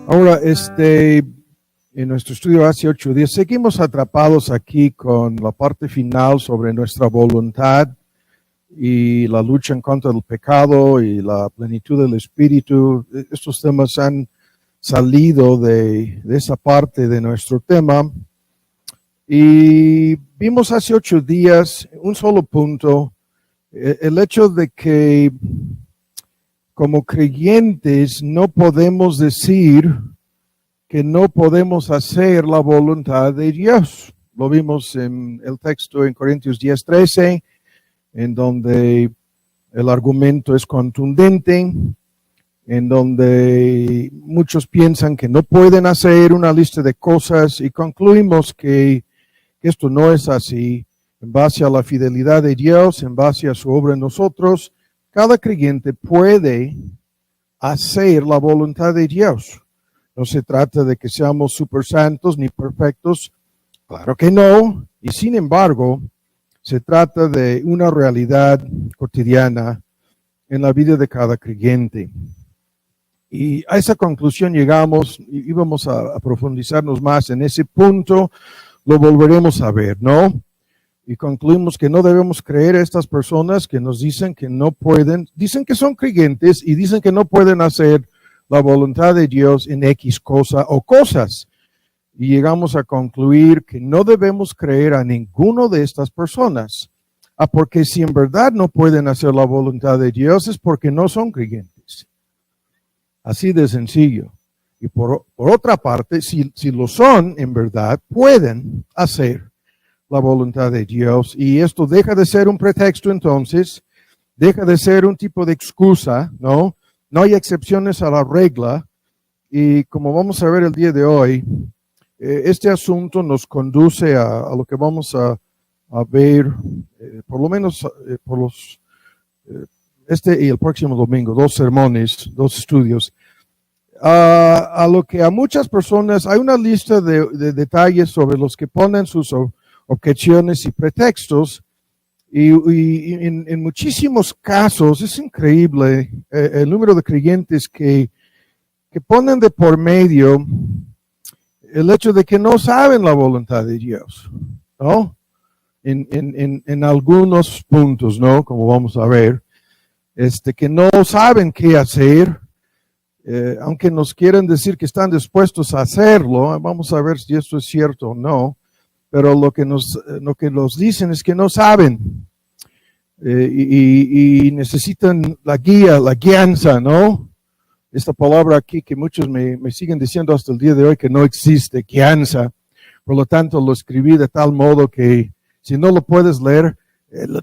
Ahora, en nuestro estudio hace 8 días, seguimos atrapados aquí con la parte final sobre nuestra voluntad y la lucha en contra del pecado y la plenitud del Espíritu. Estos temas han salido de esa parte de nuestro tema. Y vimos hace 8 días un solo punto, el hecho de que como creyentes no podemos decir que no podemos hacer la voluntad de Dios. Lo vimos en el texto en Corintios 10:13, en donde el argumento es contundente, en donde muchos piensan que no pueden hacer una lista de cosas y concluimos que esto no es así. En base a la fidelidad de Dios, en base a su obra en nosotros, cada creyente puede hacer la voluntad de Dios. No se trata de que seamos super santos ni perfectos, claro que no, y sin embargo, se trata de una realidad cotidiana en la vida de cada creyente. Y a esa conclusión llegamos y vamos a profundizarnos más en ese punto, lo volveremos a ver, ¿no? Y concluimos que no debemos creer a estas personas que nos dicen que no pueden, dicen que son creyentes y dicen que no pueden hacer la voluntad de Dios en X cosa o cosas. Y llegamos a concluir que no debemos creer a ninguno de estas personas. Porque si en verdad no pueden hacer la voluntad de Dios es porque no son creyentes. Así de sencillo. Y por otra parte, si lo son, en verdad, pueden hacer la voluntad de Dios. Y esto deja de ser un pretexto entonces, deja de ser un tipo de excusa, ¿no? No hay excepciones a la regla. Y como vamos a ver el día de hoy, este asunto nos conduce a lo que vamos a ver, por lo menos por los, este y el próximo domingo, 2 sermones, 2 estudios, a lo que a muchas personas hay una lista de detalles sobre los que ponen sus objeciones y pretextos, y en muchísimos casos es increíble el número de creyentes que ponen de por medio el hecho de que no saben la voluntad de Dios, ¿no? En algunos puntos, ¿no? Como vamos a ver, que no saben qué hacer, aunque nos quieren decir que están dispuestos a hacerlo. Vamos a ver si esto es cierto o no. Pero lo que nos dicen es que no saben y necesitan la guía, la guianza, ¿no? Esta palabra aquí que muchos me siguen diciendo hasta el día de hoy que no existe, guianza. Por lo tanto, lo escribí de tal modo que si no lo puedes leer,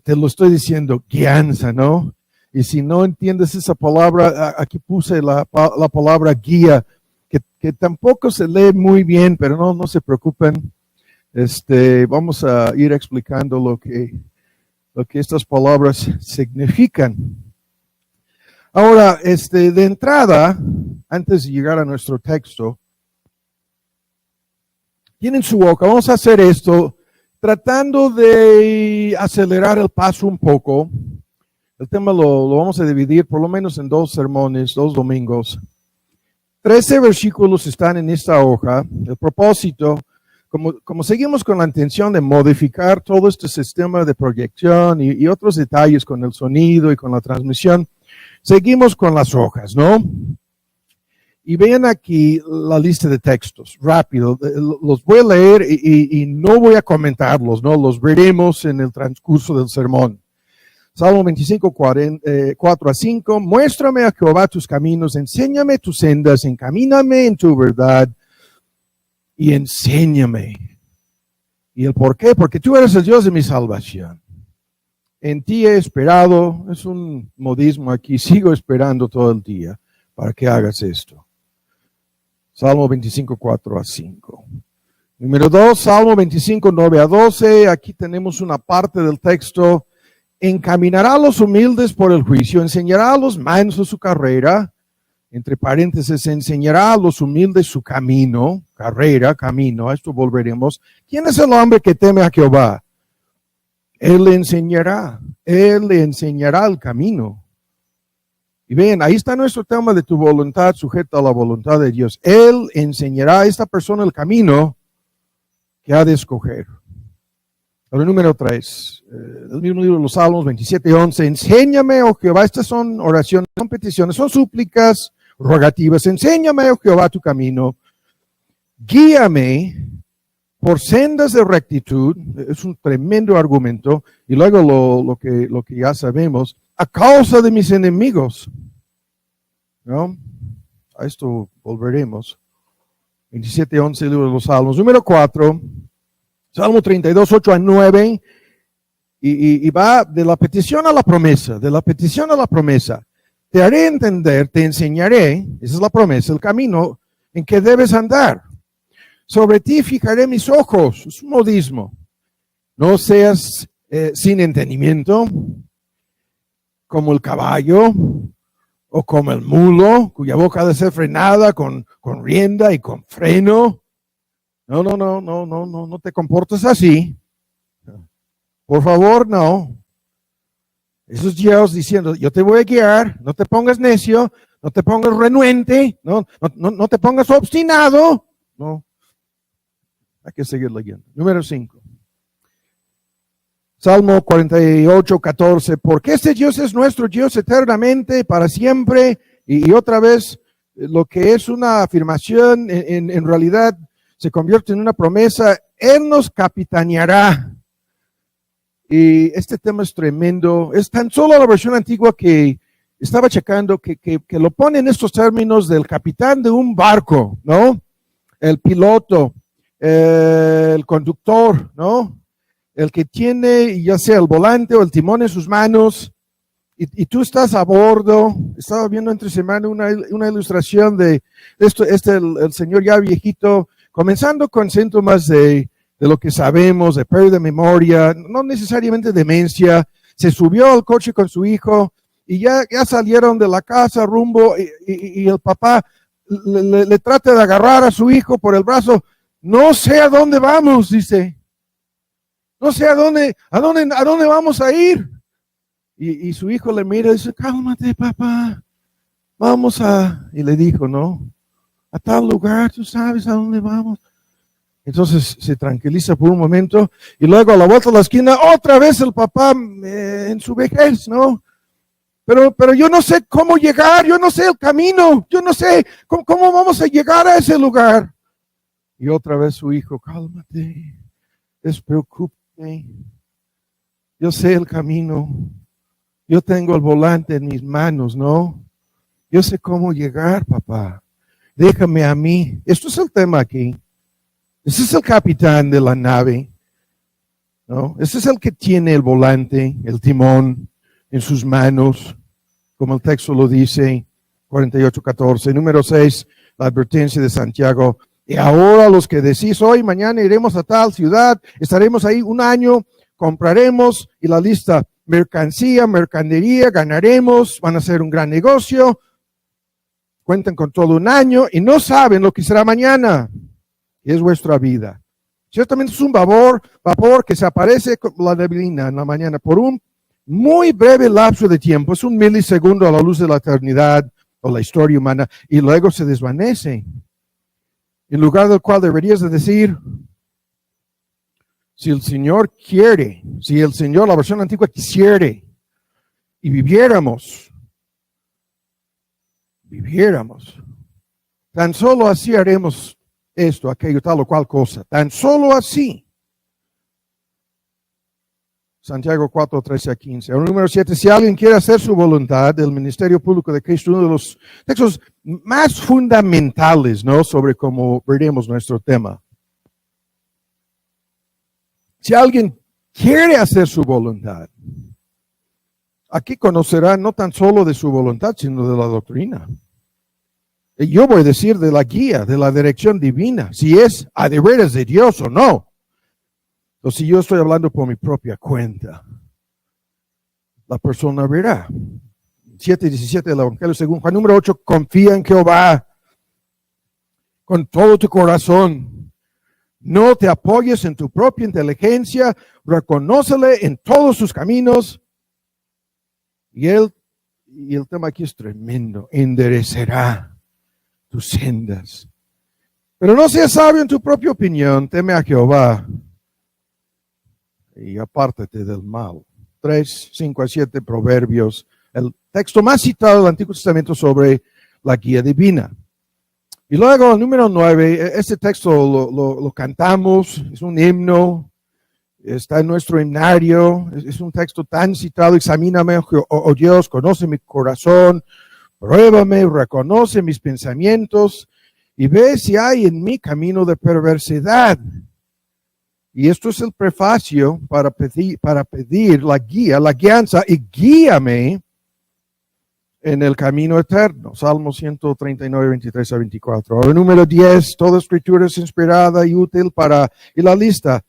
te lo estoy diciendo, guianza, ¿no? Y si no entiendes esa palabra, aquí puse la palabra guía, que tampoco se lee muy bien, pero no se preocupen. Vamos a ir explicando lo que estas palabras significan. Ahora, de entrada, antes de llegar a nuestro texto, tienen su boca. Vamos a hacer esto tratando de acelerar el paso un poco. El tema lo vamos a dividir por lo menos en 2 sermones, 2 domingos. 13 versículos están en esta hoja. El propósito, como seguimos con la intención de modificar todo este sistema de proyección y otros detalles con el sonido y con la transmisión, seguimos con las hojas, ¿no? Y vean aquí la lista de textos, rápido. Los voy a leer y no voy a comentarlos, ¿no? Los veremos en el transcurso del sermón. Salmo 25, 4-5. Muéstrame a Jehová tus caminos, enséñame tus sendas, encamíname en tu verdad y enséñame. ¿Y el por qué? Porque tú eres el Dios de mi salvación. En ti he esperado, es un modismo aquí, sigo esperando todo el día para que hagas esto. Salmo 25, 4-5. Número 2, Salmo 25, 9-12. Aquí tenemos una parte del texto. Encaminará a los humildes por el juicio, enseñará a los mansos su carrera. Entre paréntesis, enseñará a los humildes su camino, carrera, camino, a esto volveremos. ¿Quién es el hombre que teme a Jehová? Él le enseñará el camino. Y ven, ahí está nuestro tema de tu voluntad sujeta a la voluntad de Dios. Él enseñará a esta persona el camino que ha de escoger. Ahora, número 3, el mismo libro de los Salmos 27:11. Enséñame, oh Jehová, estas son oraciones, son peticiones, son súplicas, rogativas. Enséñame, oh Jehová, tu camino. Guíame por sendas de rectitud. Es un tremendo argumento. Y luego lo que ya sabemos, a causa de mis enemigos. ¿No? A esto volveremos. 27:11, libro de los Salmos. Número 4, Salmo 32, 8-9. Y va de la petición a la promesa, de la petición a la promesa. Te haré entender, te enseñaré, esa es la promesa, el camino en que debes andar. Sobre ti fijaré mis ojos, es un modismo. No seas sin entendimiento, como el caballo, o como el mulo, cuya boca ha de ser frenada con rienda y con freno. No te comportes así. Por favor, no. Esos Dios diciendo, yo te voy a guiar, no te pongas necio, no te pongas renuente, no te pongas obstinado. No. Hay que seguir leyendo. Número 5. Salmo 48, 14. Porque este Dios es nuestro Dios eternamente, para siempre. Y otra vez, lo que es una afirmación, en realidad se convierte en una promesa. Él nos capitaneará. Y este tema es tremendo. Es tan solo la versión antigua que estaba checando que lo pone en estos términos del capitán de un barco, ¿no? El piloto, el conductor, ¿no? El que tiene ya sea el volante o el timón en sus manos y tú estás a bordo. Estaba viendo entre semana una ilustración de esto, el señor ya viejito, comenzando con síntomas de lo que sabemos, de pérdida de memoria, no necesariamente demencia. Se subió al coche con su hijo y ya salieron de la casa rumbo y el papá le trata de agarrar a su hijo por el brazo. No sé a dónde vamos, dice. No sé a dónde vamos a ir. Y su hijo le mira y dice, cálmate, papá. Y le dijo, no, a tal lugar, tú sabes a dónde vamos. Entonces se tranquiliza por un momento y luego a la vuelta de la esquina, otra vez el papá en su vejez, ¿no? Pero yo no sé cómo llegar, yo no sé el camino, yo no sé cómo vamos a llegar a ese lugar. Y otra vez su hijo, cálmate, despreocúpate, yo sé el camino, yo tengo el volante en mis manos, ¿no? Yo sé cómo llegar, papá, déjame a mí. Esto es el tema aquí. Ese es el capitán de la nave, ¿no? Ese es el que tiene el volante, el timón en sus manos, como el texto lo dice, 48:14. Número 6, la advertencia de Santiago. Y ahora los que decís hoy, mañana iremos a tal ciudad, estaremos ahí un año, compraremos, y la lista, mercadería, ganaremos, van a hacer un gran negocio, cuentan con todo un año y no saben lo que será mañana. Y es vuestra vida. Ciertamente es un vapor que se aparece con la neblina en la mañana por un muy breve lapso de tiempo. Es un milisegundo a la luz de la eternidad o la historia humana y luego se desvanece. En lugar del cual deberías de decir, si el Señor quiere, si el Señor, la versión antigua, quisiere y viviéramos, tan solo así haremos esto, aquello, tal o cual cosa. Tan solo así. Santiago 4, 13-15. El número 7, si alguien quiere hacer su voluntad, el ministerio público de Cristo, uno de los textos más fundamentales, ¿no? Sobre cómo veremos nuestro tema. Si alguien quiere hacer su voluntad, aquí conocerá no tan solo de su voluntad, sino de la doctrina. Yo voy a decir de la guía, de la dirección divina, si es a de veras de Dios o no. O si yo estoy hablando por mi propia cuenta, la persona verá. 7:17 del Evangelio según Juan. Número 8, confía en Jehová con todo tu corazón. No te apoyes en tu propia inteligencia, reconócele en todos sus caminos y él y el tema aquí es tremendo, enderecerá tus sendas. Pero no seas sabio en tu propia opinión, teme a Jehová y apártate del mal. 3, 5 a 7 Proverbios, el texto más citado del Antiguo Testamento sobre la guía divina. Y luego el número 9, este texto lo cantamos, es un himno, está en nuestro himnario, es un texto tan citado. Examíname, oh Dios, conoce mi corazón, pruébame, reconoce mis pensamientos y ve si hay en mí camino de perversidad. Y esto es el prefacio para pedir la guía, la guianza, y guíame en el camino eterno. Salmo 139, 23 a 24. Ahora, número 10, toda escritura es inspirada y útil y la lista,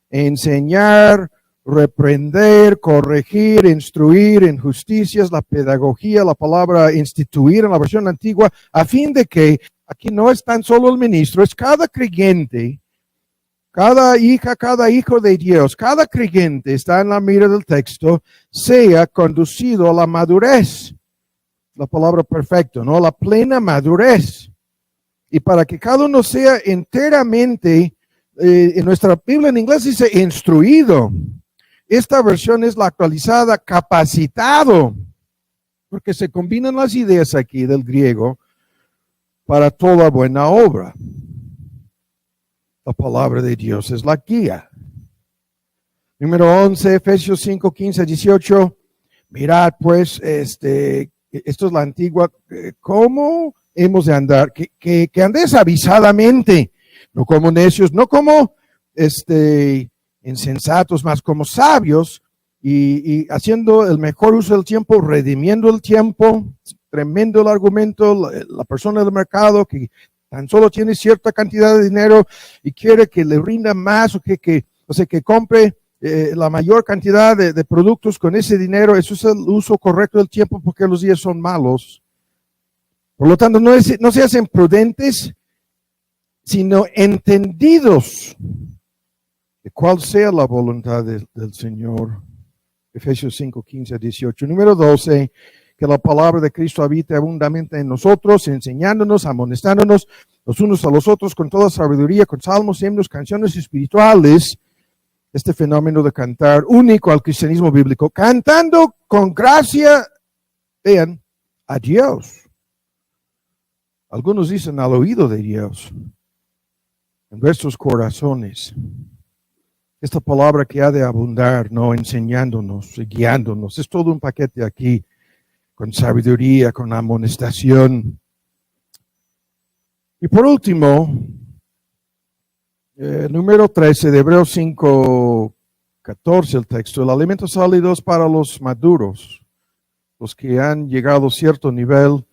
enseñar, reprender, corregir, instruir en justicias, la pedagogía, la palabra instituir en la versión antigua, a fin de que, aquí no es tan solo el ministro, es cada creyente, cada hija, cada hijo de Dios, cada creyente está en la mira del texto, sea conducido a la madurez. La palabra perfecto, ¿no? La plena madurez. Y para que cada uno sea enteramente, en nuestra Biblia en inglés dice instruido. Esta versión es la actualizada, capacitado, porque se combinan las ideas aquí del griego para toda buena obra. La palabra de Dios es la guía. Número 11, Efesios 5, 15, 18. Mirad pues, esto es la antigua, ¿cómo hemos de andar? Que andéis avisadamente, no como necios, no como insensatos, más como sabios, y haciendo el mejor uso del tiempo, redimiendo el tiempo. Tremendo el argumento, la persona del mercado que tan solo tiene cierta cantidad de dinero y quiere que le rinda más o que compre la mayor cantidad de productos con ese dinero. Eso es el uso correcto del tiempo, porque los días son malos. Por lo tanto, no se hacen prudentes, sino entendidos de cuál sea la voluntad del Señor. Efesios 5, 15 a 18. Número 12, que la palabra de Cristo habite abundantemente en nosotros, enseñándonos, amonestándonos los unos a los otros con toda sabiduría, con salmos, himnos, canciones espirituales. Este fenómeno de cantar único al cristianismo bíblico, cantando con gracia, vean, a Dios. Algunos dicen al oído de Dios, en nuestros corazones. Esta palabra que ha de abundar, no enseñándonos, guiándonos, es todo un paquete aquí, con sabiduría, con amonestación. Y por último, número 13 de Hebreos 5, 14 el texto, el alimento sólido es para los maduros, los que han llegado a cierto nivel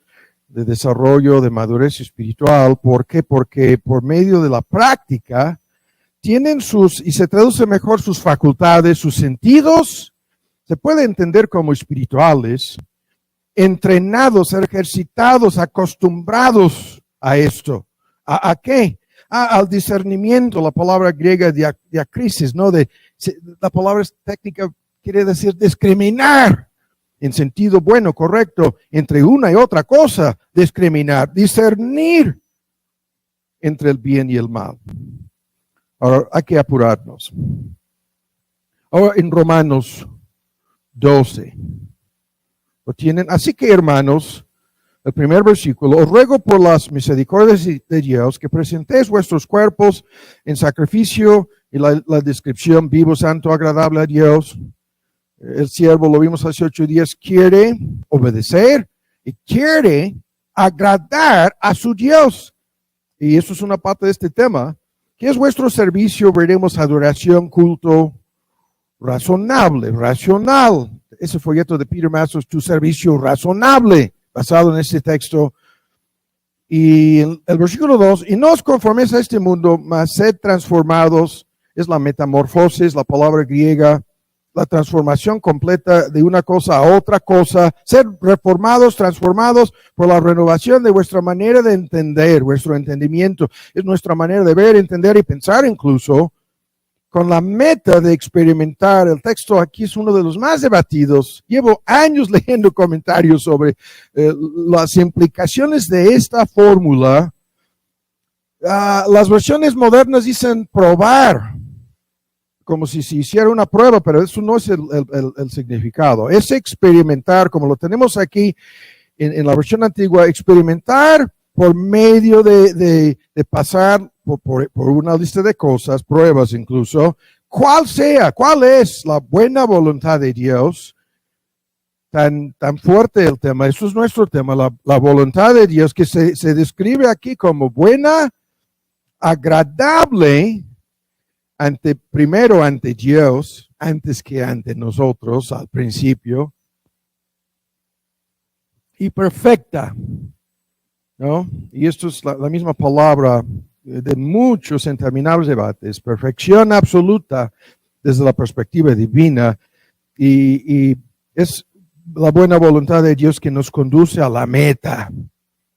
de desarrollo, de madurez espiritual. ¿Por qué? Porque por medio de la práctica tienen y se traduce mejor sus facultades, sus sentidos, se puede entender como espirituales, entrenados, ejercitados, acostumbrados a esto. ¿A qué? Al discernimiento, la palabra griega diacrisis, ¿no? La palabra técnica quiere decir discriminar en sentido bueno, correcto, entre una y otra cosa, discriminar, discernir entre el bien y el mal. Ahora hay que apurarnos. Ahora en Romanos 12, lo tienen. Así que, hermanos, el primer versículo, os ruego por las misericordias de Dios que presentéis vuestros cuerpos en sacrificio, y la descripción, vivo, santo, agradable a Dios. El siervo, lo vimos hace 8 días, quiere obedecer y quiere agradar a su Dios. Y eso es una parte de este tema. ¿Qué es vuestro servicio? Veremos adoración, culto, razonable, racional. Ese folleto de Peter Masters, tu servicio razonable, basado en este texto. Y el versículo 2, y no os conforméis a este mundo, mas sed transformados, es la metamorfosis, la palabra griega, la transformación completa de una cosa a otra cosa, ser reformados, transformados por la renovación de vuestra manera de entender, vuestro entendimiento, es nuestra manera de ver, entender y pensar incluso, con la meta de experimentar. El texto aquí es uno de los más debatidos. Llevo años leyendo comentarios sobre las implicaciones de esta fórmula. Las versiones modernas dicen probar, como si se hiciera una prueba, pero eso no es el significado. Es experimentar, como lo tenemos aquí en la versión antigua, experimentar por medio de pasar por una lista de cosas, pruebas incluso, cuál es la buena voluntad de Dios. Tan fuerte el tema, eso es nuestro tema, la voluntad de Dios, que se describe aquí como buena, agradable, primero ante Dios, antes que ante nosotros al principio, y perfecta, ¿no? Y esto es la misma palabra de muchos interminables debates, perfección absoluta desde la perspectiva divina, y es la buena voluntad de Dios que nos conduce a la meta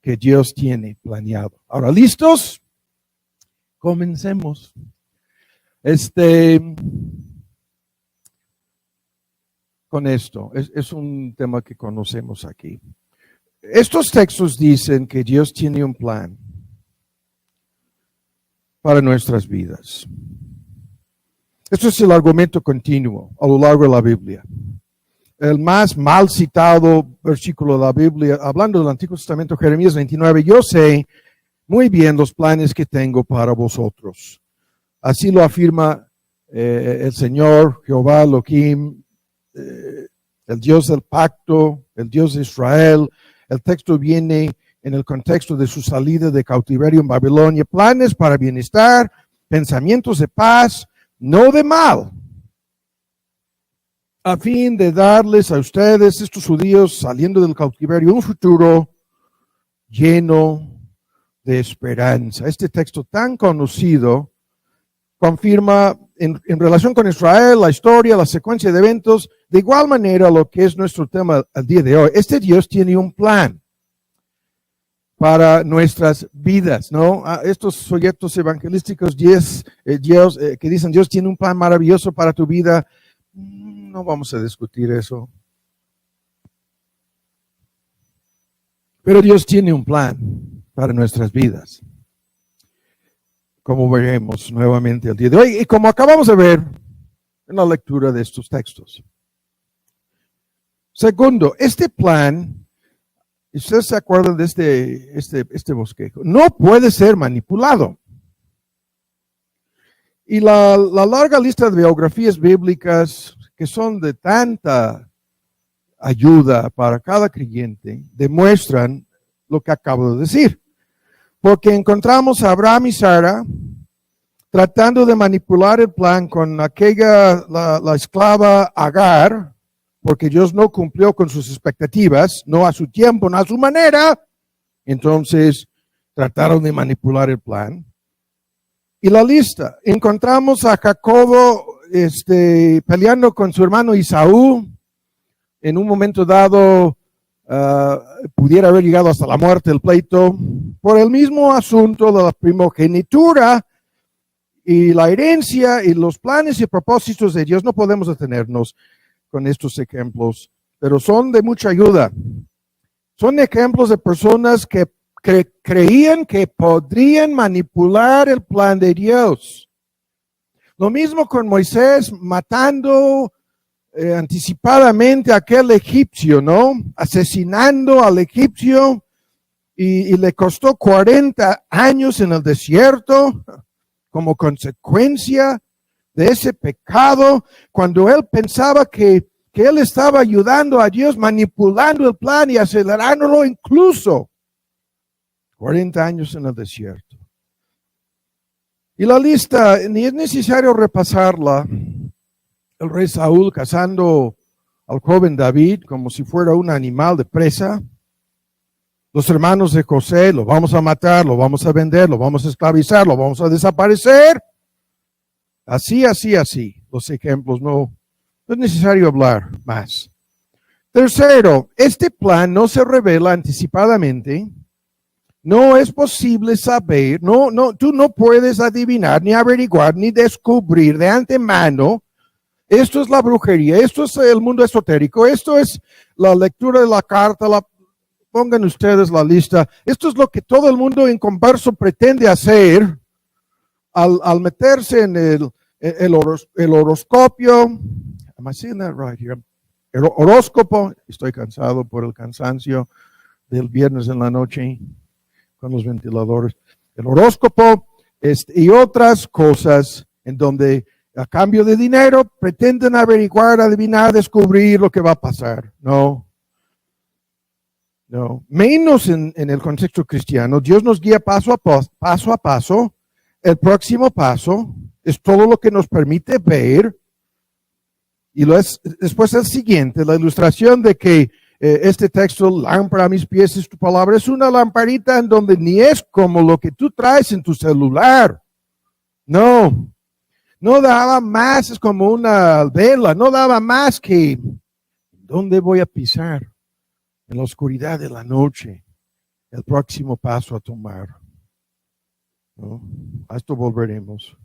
que Dios tiene planeado. Ahora, ¿listos? Comencemos. Con esto, es un tema que conocemos aquí. Estos textos dicen que Dios tiene un plan para nuestras vidas. Esto es el argumento continuo a lo largo de la Biblia. El más mal citado versículo de la Biblia, hablando del Antiguo Testamento, Jeremías 29, yo sé muy bien los planes que tengo para vosotros. Así lo afirma el Señor, Jehová, Elohim, el Dios del pacto, el Dios de Israel. El texto viene en el contexto de su salida de cautiverio en Babilonia. Planes para bienestar, pensamientos de paz, no de mal, a fin de darles a ustedes, estos judíos saliendo del cautiverio, un futuro lleno de esperanza. Este texto tan conocido confirma en relación con Israel, la historia, la secuencia de eventos, de igual manera lo que es nuestro tema al día de hoy. Este Dios tiene un plan para nuestras vidas, ¿no? Estos folletos evangelísticos que dicen Dios tiene un plan maravilloso para tu vida, no vamos a discutir eso. Pero Dios tiene un plan para nuestras vidas, como veremos nuevamente el día de hoy, y como acabamos de ver en la lectura de estos textos. Segundo, este plan, ustedes se acuerdan de este bosquejo, no puede ser manipulado. Y la larga lista de biografías bíblicas que son de tanta ayuda para cada creyente demuestran lo que acabo de decir. Porque encontramos a Abraham y Sara tratando de manipular el plan con la esclava Agar, porque Dios no cumplió con sus expectativas, no a su tiempo, no a su manera. Entonces trataron de manipular el plan. Y la lista, encontramos a Jacobo peleando con su hermano Esaú. En un momento dado pudiera haber llegado hasta la muerte el pleito por el mismo asunto de la primogenitura y la herencia y los planes y propósitos de Dios. No podemos detenernos con estos ejemplos, pero son de mucha ayuda. Son ejemplos de personas que creían que podrían manipular el plan de Dios. Lo mismo con Moisés matando anticipadamente a aquel egipcio, ¿no? Asesinando al egipcio y le costó 40 años en el desierto como consecuencia de ese pecado, cuando él pensaba que él estaba ayudando a Dios, manipulando el plan y acelerándolo incluso. 40 años en el desierto. Y la lista, ni es necesario repasarla. El rey Saúl cazando al joven David como si fuera un animal de presa. Los hermanos de José, lo vamos a matar, lo vamos a vender, lo vamos a esclavizar, lo vamos a desaparecer. Así. Los ejemplos, no es necesario hablar más. Tercero, este plan no se revela anticipadamente, No es posible saber, tú no puedes adivinar, ni averiguar, ni descubrir de antemano. Esto es la brujería, esto es el mundo esotérico, esto es la lectura de la carta, pongan ustedes la lista. Esto es lo que todo el mundo en converso pretende hacer al meterse en el horoscopio. Am I saying that right here? El horóscopo, estoy cansado por el cansancio del viernes en la noche con los ventiladores. El horóscopo y otras cosas en donde a cambio de dinero pretenden averiguar, adivinar, descubrir lo que va a pasar. No, menos en el contexto cristiano. Dios nos guía paso a paso. El próximo paso es todo lo que nos permite ver. Y después el siguiente, la ilustración de que este texto, lámpara a mis pies es tu palabra, es una lamparita en donde ni es como lo que tú traes en tu celular. No daba más, es como una vela, no daba más que ¿dónde voy a pisar? En la oscuridad de la noche, el próximo paso a tomar. ¿No? A esto volveremos.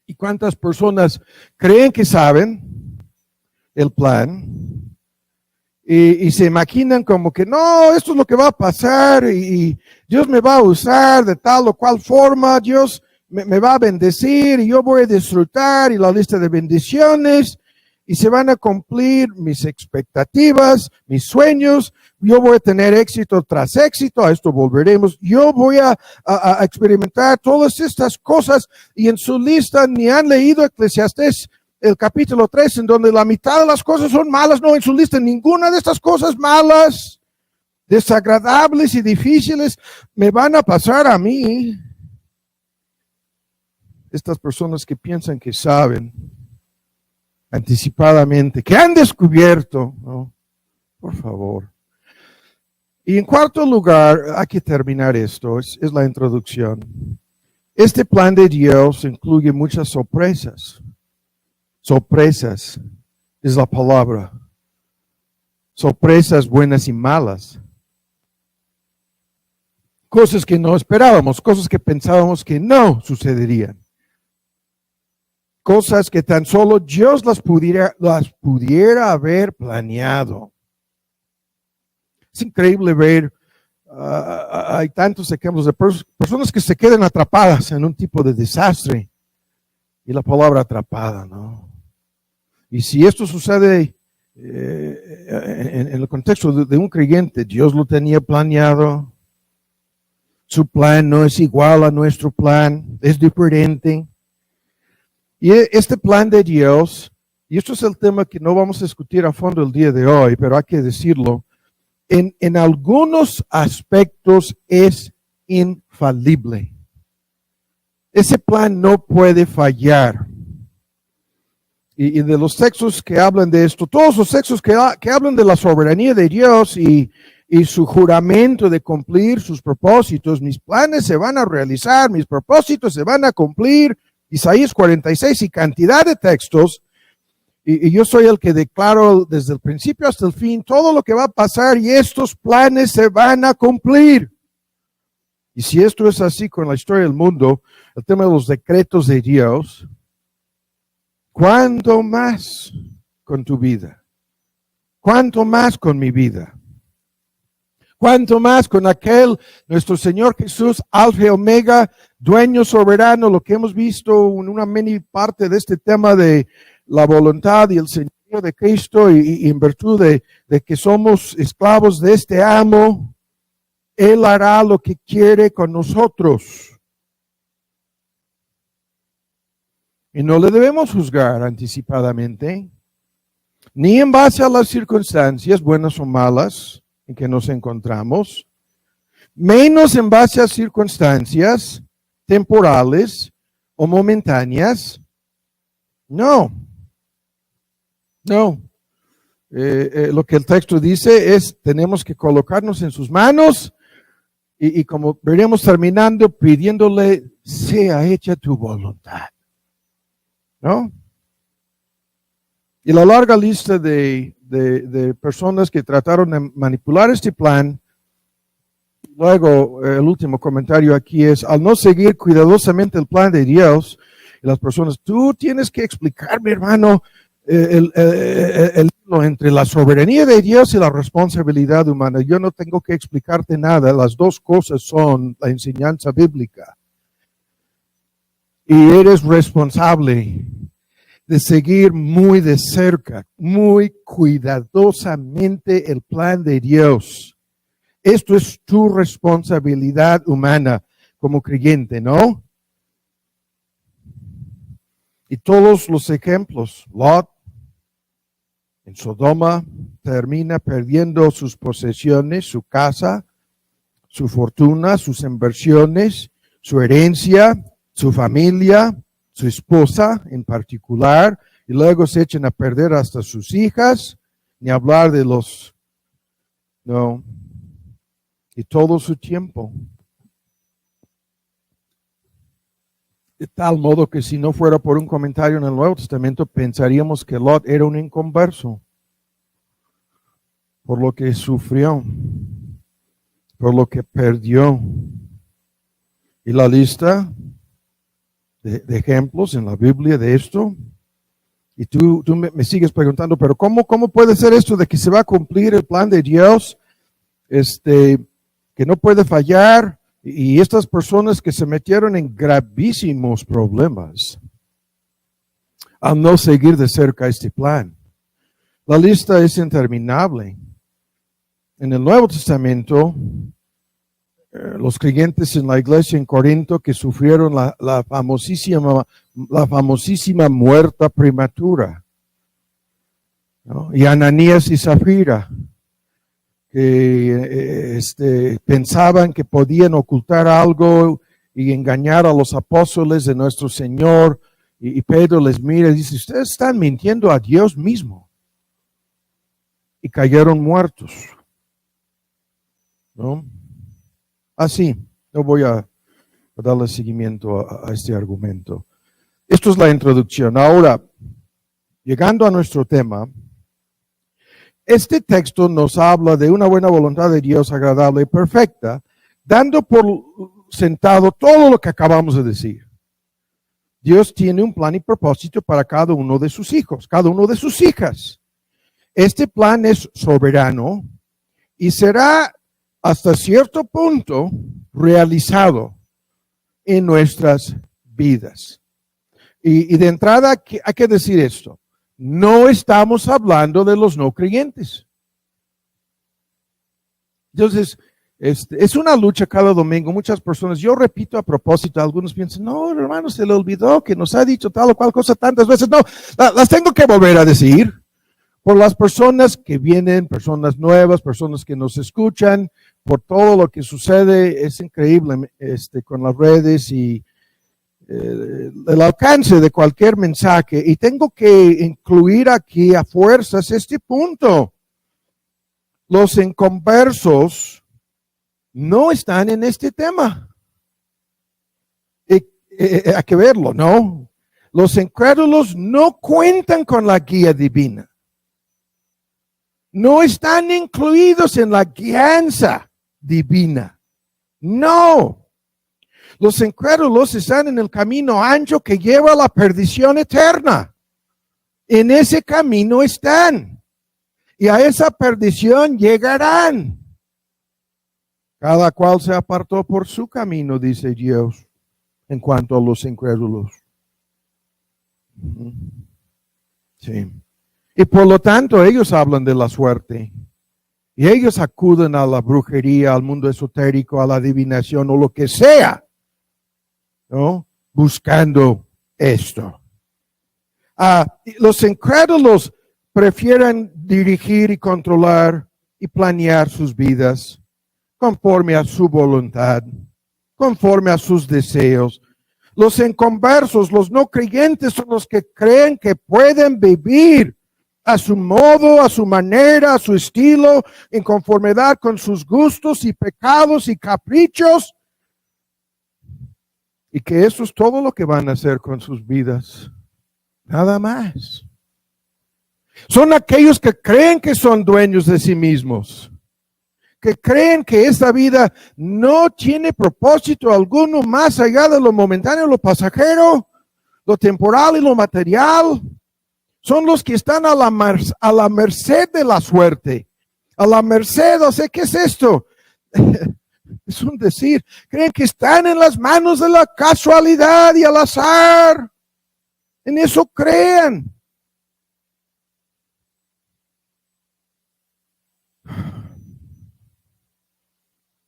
¿Y cuántas personas creen que saben el plan? Y se imaginan como que no, esto es lo que va a pasar y Dios me va a usar de tal o cual forma, Dios me va a bendecir y yo voy a disfrutar y la lista de bendiciones y se van a cumplir mis expectativas, mis sueños, yo voy a tener éxito tras éxito, a esto volveremos, yo voy a experimentar todas estas cosas y en su lista ni han leído Eclesiastés el capítulo 3 en donde la mitad de las cosas son malas, no, en su lista ninguna de estas cosas malas, desagradables y difíciles me van a pasar a mí. Estas personas que piensan que saben anticipadamente, que han descubierto, ¿no? Por favor. Y en cuarto lugar, hay que terminar esto, es la introducción. Este plan de Dios incluye muchas sorpresas. Sorpresas es la palabra. Sorpresas buenas y malas. Cosas que no esperábamos, cosas que pensábamos que no sucederían. Cosas que tan solo Dios las pudiera haber planeado. Es increíble ver, hay tantos ejemplos de personas que se quedan atrapadas en un tipo de desastre. Y la palabra atrapada, ¿no? Y si esto sucede en el contexto de un creyente, Dios lo tenía planeado. Su plan no es igual a nuestro plan, es diferente. Y este plan de Dios, y esto es el tema que no vamos a discutir a fondo el día de hoy, pero hay que decirlo, en algunos aspectos es infalible. Ese plan no puede fallar. Y de los textos que hablan de esto, todos los textos que hablan de la soberanía de Dios y su juramento de cumplir sus propósitos, mis planes se van a realizar, mis propósitos se van a cumplir, Isaías 46 y cantidad de textos, y yo soy el que declaro desde el principio hasta el fin todo lo que va a pasar y estos planes se van a cumplir. Y si esto es así con la historia del mundo, el tema de los decretos de Dios, ¿cuánto más con tu vida? ¿Cuánto más con mi vida? ¿Cuánto más con aquel, nuestro Señor Jesús, Alfa y Omega, dueño soberano, lo que hemos visto en una mini parte de este tema de la voluntad y el Señor de Cristo y en virtud de que somos esclavos de este amo, Él hará lo que quiere con nosotros. Y no le debemos juzgar anticipadamente, ni en base a las circunstancias, buenas o malas, en que nos encontramos, menos en base a circunstancias temporales o momentáneas. No. Lo que el texto dice es, tenemos que colocarnos en sus manos y como veremos terminando, pidiéndole, sea hecha tu voluntad. ¿No? Y la larga lista de personas que trataron de manipular este plan, luego, el último comentario aquí es, al no seguir cuidadosamente el plan de Dios, y las personas, tú tienes que explicarme, hermano, el hilo entre la soberanía de Dios y la responsabilidad humana. Yo no tengo que explicarte nada, las dos cosas son la enseñanza bíblica. Y eres responsable de seguir muy de cerca, muy cuidadosamente el plan de Dios. Esto es tu responsabilidad humana como creyente, ¿no? Y todos los ejemplos, Lot en Sodoma termina perdiendo sus posesiones, su casa, su fortuna, sus inversiones, su herencia, su familia, su esposa en particular, y luego se echan a perder hasta sus hijas, ni hablar de los, no, y todo su tiempo. De tal modo que si no fuera por un comentario en el Nuevo Testamento, pensaríamos que Lot era un inconverso, por lo que sufrió, por lo que perdió. Y la lista de ejemplos en la Biblia de esto, y tú me sigues preguntando, pero ¿cómo puede ser esto de que se va a cumplir el plan de Dios, que no puede fallar? Y estas personas que se metieron en gravísimos problemas al no seguir de cerca este plan. La lista es interminable. En el Nuevo Testamento, los creyentes en la iglesia en Corinto que sufrieron la famosísima muerte prematura, ¿no? Y Ananías y Zafira, que pensaban que podían ocultar algo y engañar a los apóstoles de nuestro Señor, y Pedro les mira y dice, ustedes están mintiendo a Dios mismo, y cayeron muertos, ¿no? Así, no voy a darle seguimiento a este argumento. Esto es la introducción. Ahora, llegando a nuestro tema, este texto nos habla de una buena voluntad de Dios agradable y perfecta, dando por sentado todo lo que acabamos de decir. Dios tiene un plan y propósito para cada uno de sus hijos, cada uno de sus hijas. Este plan es soberano y será hasta cierto punto realizado en nuestras vidas. Y de entrada hay que decir esto. No estamos hablando de los no creyentes. Entonces, es una lucha cada domingo. Muchas personas, yo repito a propósito, algunos piensan, no, hermano, se le olvidó que nos ha dicho tal o cual cosa tantas veces. No, las tengo que volver a decir por las personas que vienen, personas nuevas, personas que nos escuchan, por todo lo que sucede. Es increíble con las redes y el alcance de cualquier mensaje, y tengo que incluir aquí a fuerzas este punto. Los inconversos no están en este tema. Hay que verlo, ¿no? Los incrédulos no cuentan con la guía divina. No están incluidos en la guianza divina. No. Los incrédulos están en el camino ancho que lleva a la perdición eterna. En ese camino están. Y a esa perdición llegarán. Cada cual se apartó por su camino, dice Dios, en cuanto a los incrédulos. Sí. Y por lo tanto, ellos hablan de la suerte. Y ellos acuden a la brujería, al mundo esotérico, a la adivinación o lo que sea, ¿no? Buscando esto. Los incrédulos prefieren dirigir y controlar y planear sus vidas conforme a su voluntad, conforme a sus deseos. Los inconversos, los no creyentes, son los que creen que pueden vivir a su modo, a su manera, a su estilo, en conformidad con sus gustos y pecados y caprichos. Y que eso es todo lo que van a hacer con sus vidas. Nada más. Son aquellos que creen que son dueños de sí mismos. que creen que esta vida no tiene propósito alguno más allá de lo momentáneo, lo pasajero, lo temporal y lo material. Son los que están a la merced de la suerte. A la merced, o sea, ¿qué es esto? Es un decir. Creen que están en las manos de la casualidad y al azar. En eso crean.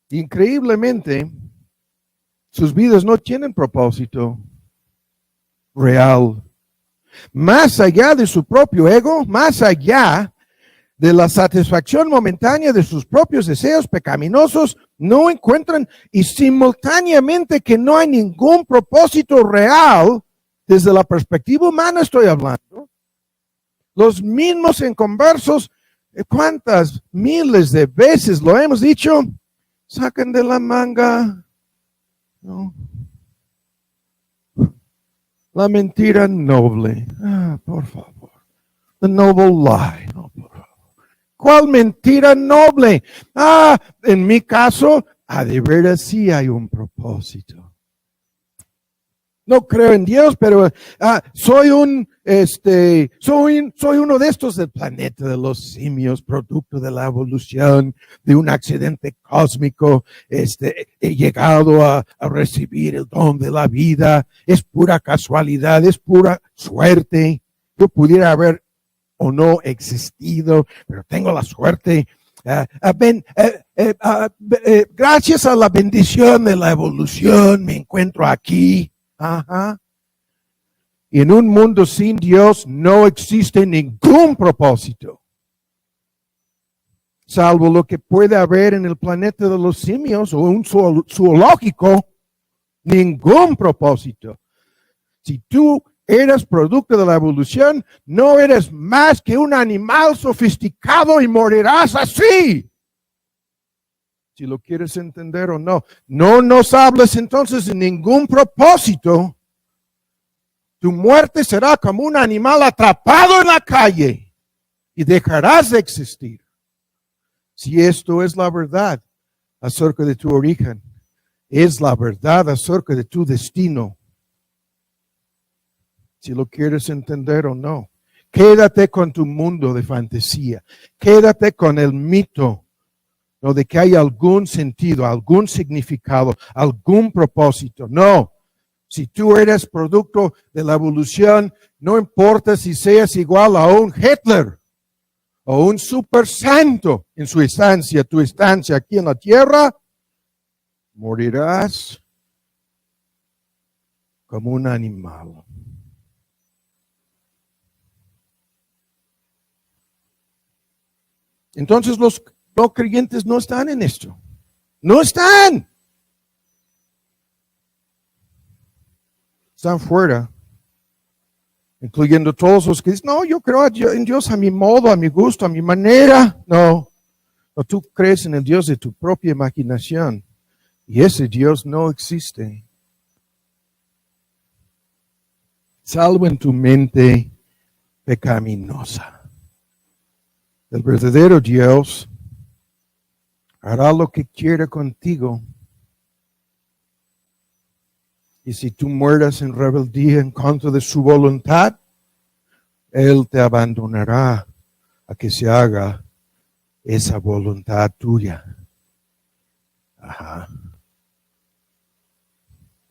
Increíblemente, sus vidas no tienen propósito real. Más allá de su propio ego, más allá de la satisfacción momentánea de sus propios deseos pecaminosos, no encuentran, y simultáneamente que no hay ningún propósito real, desde la perspectiva humana estoy hablando. Los mismos inconversos, ¿cuántas miles de veces lo hemos dicho? Sacan de la manga, ¿no? La mentira noble. Por favor. The noble lie. No, por favor. ¿Cuál mentira noble? En mi caso, de veras sí hay un propósito. No creo en Dios, pero soy uno de estos del planeta de los simios, producto de la evolución, de un accidente cósmico. He llegado a recibir el don de la vida. Es pura casualidad, es pura suerte. Yo pudiera haber o no existido, pero tengo la suerte. Gracias a la bendición de la evolución me encuentro aquí. Ajá. Y en un mundo sin Dios no existe ningún propósito, salvo lo que puede haber en el planeta de los simios o un zoológico. Ningún propósito. Si tú eres producto de la evolución, no eres más que un animal sofisticado y morirás así. Si lo quieres entender o no. No nos hables entonces de ningún propósito. Tu muerte será como un animal atrapado en la calle y dejarás de existir. Si esto es la verdad acerca de tu origen, es la verdad acerca de tu destino. Si lo quieres entender o no. Quédate con tu mundo de fantasía. Quédate con el mito. No, de que hay algún sentido, algún significado, algún propósito. No, si tú eres producto de la evolución, no importa si seas igual a un Hitler o un super santo en su estancia, tu estancia aquí en la tierra, morirás como un animal. Entonces los no creyentes no están en esto. No están. Están fuera. Incluyendo todos los que dicen, no, yo creo en Dios a mi modo, a mi gusto, a mi manera. No. No, tú crees en el Dios de tu propia imaginación. Y ese Dios no existe. Salvo en tu mente pecaminosa. El verdadero Dios hará lo que quiera contigo. Y si tú mueras en rebeldía en contra de su voluntad, Él te abandonará a que se haga esa voluntad tuya. Ajá.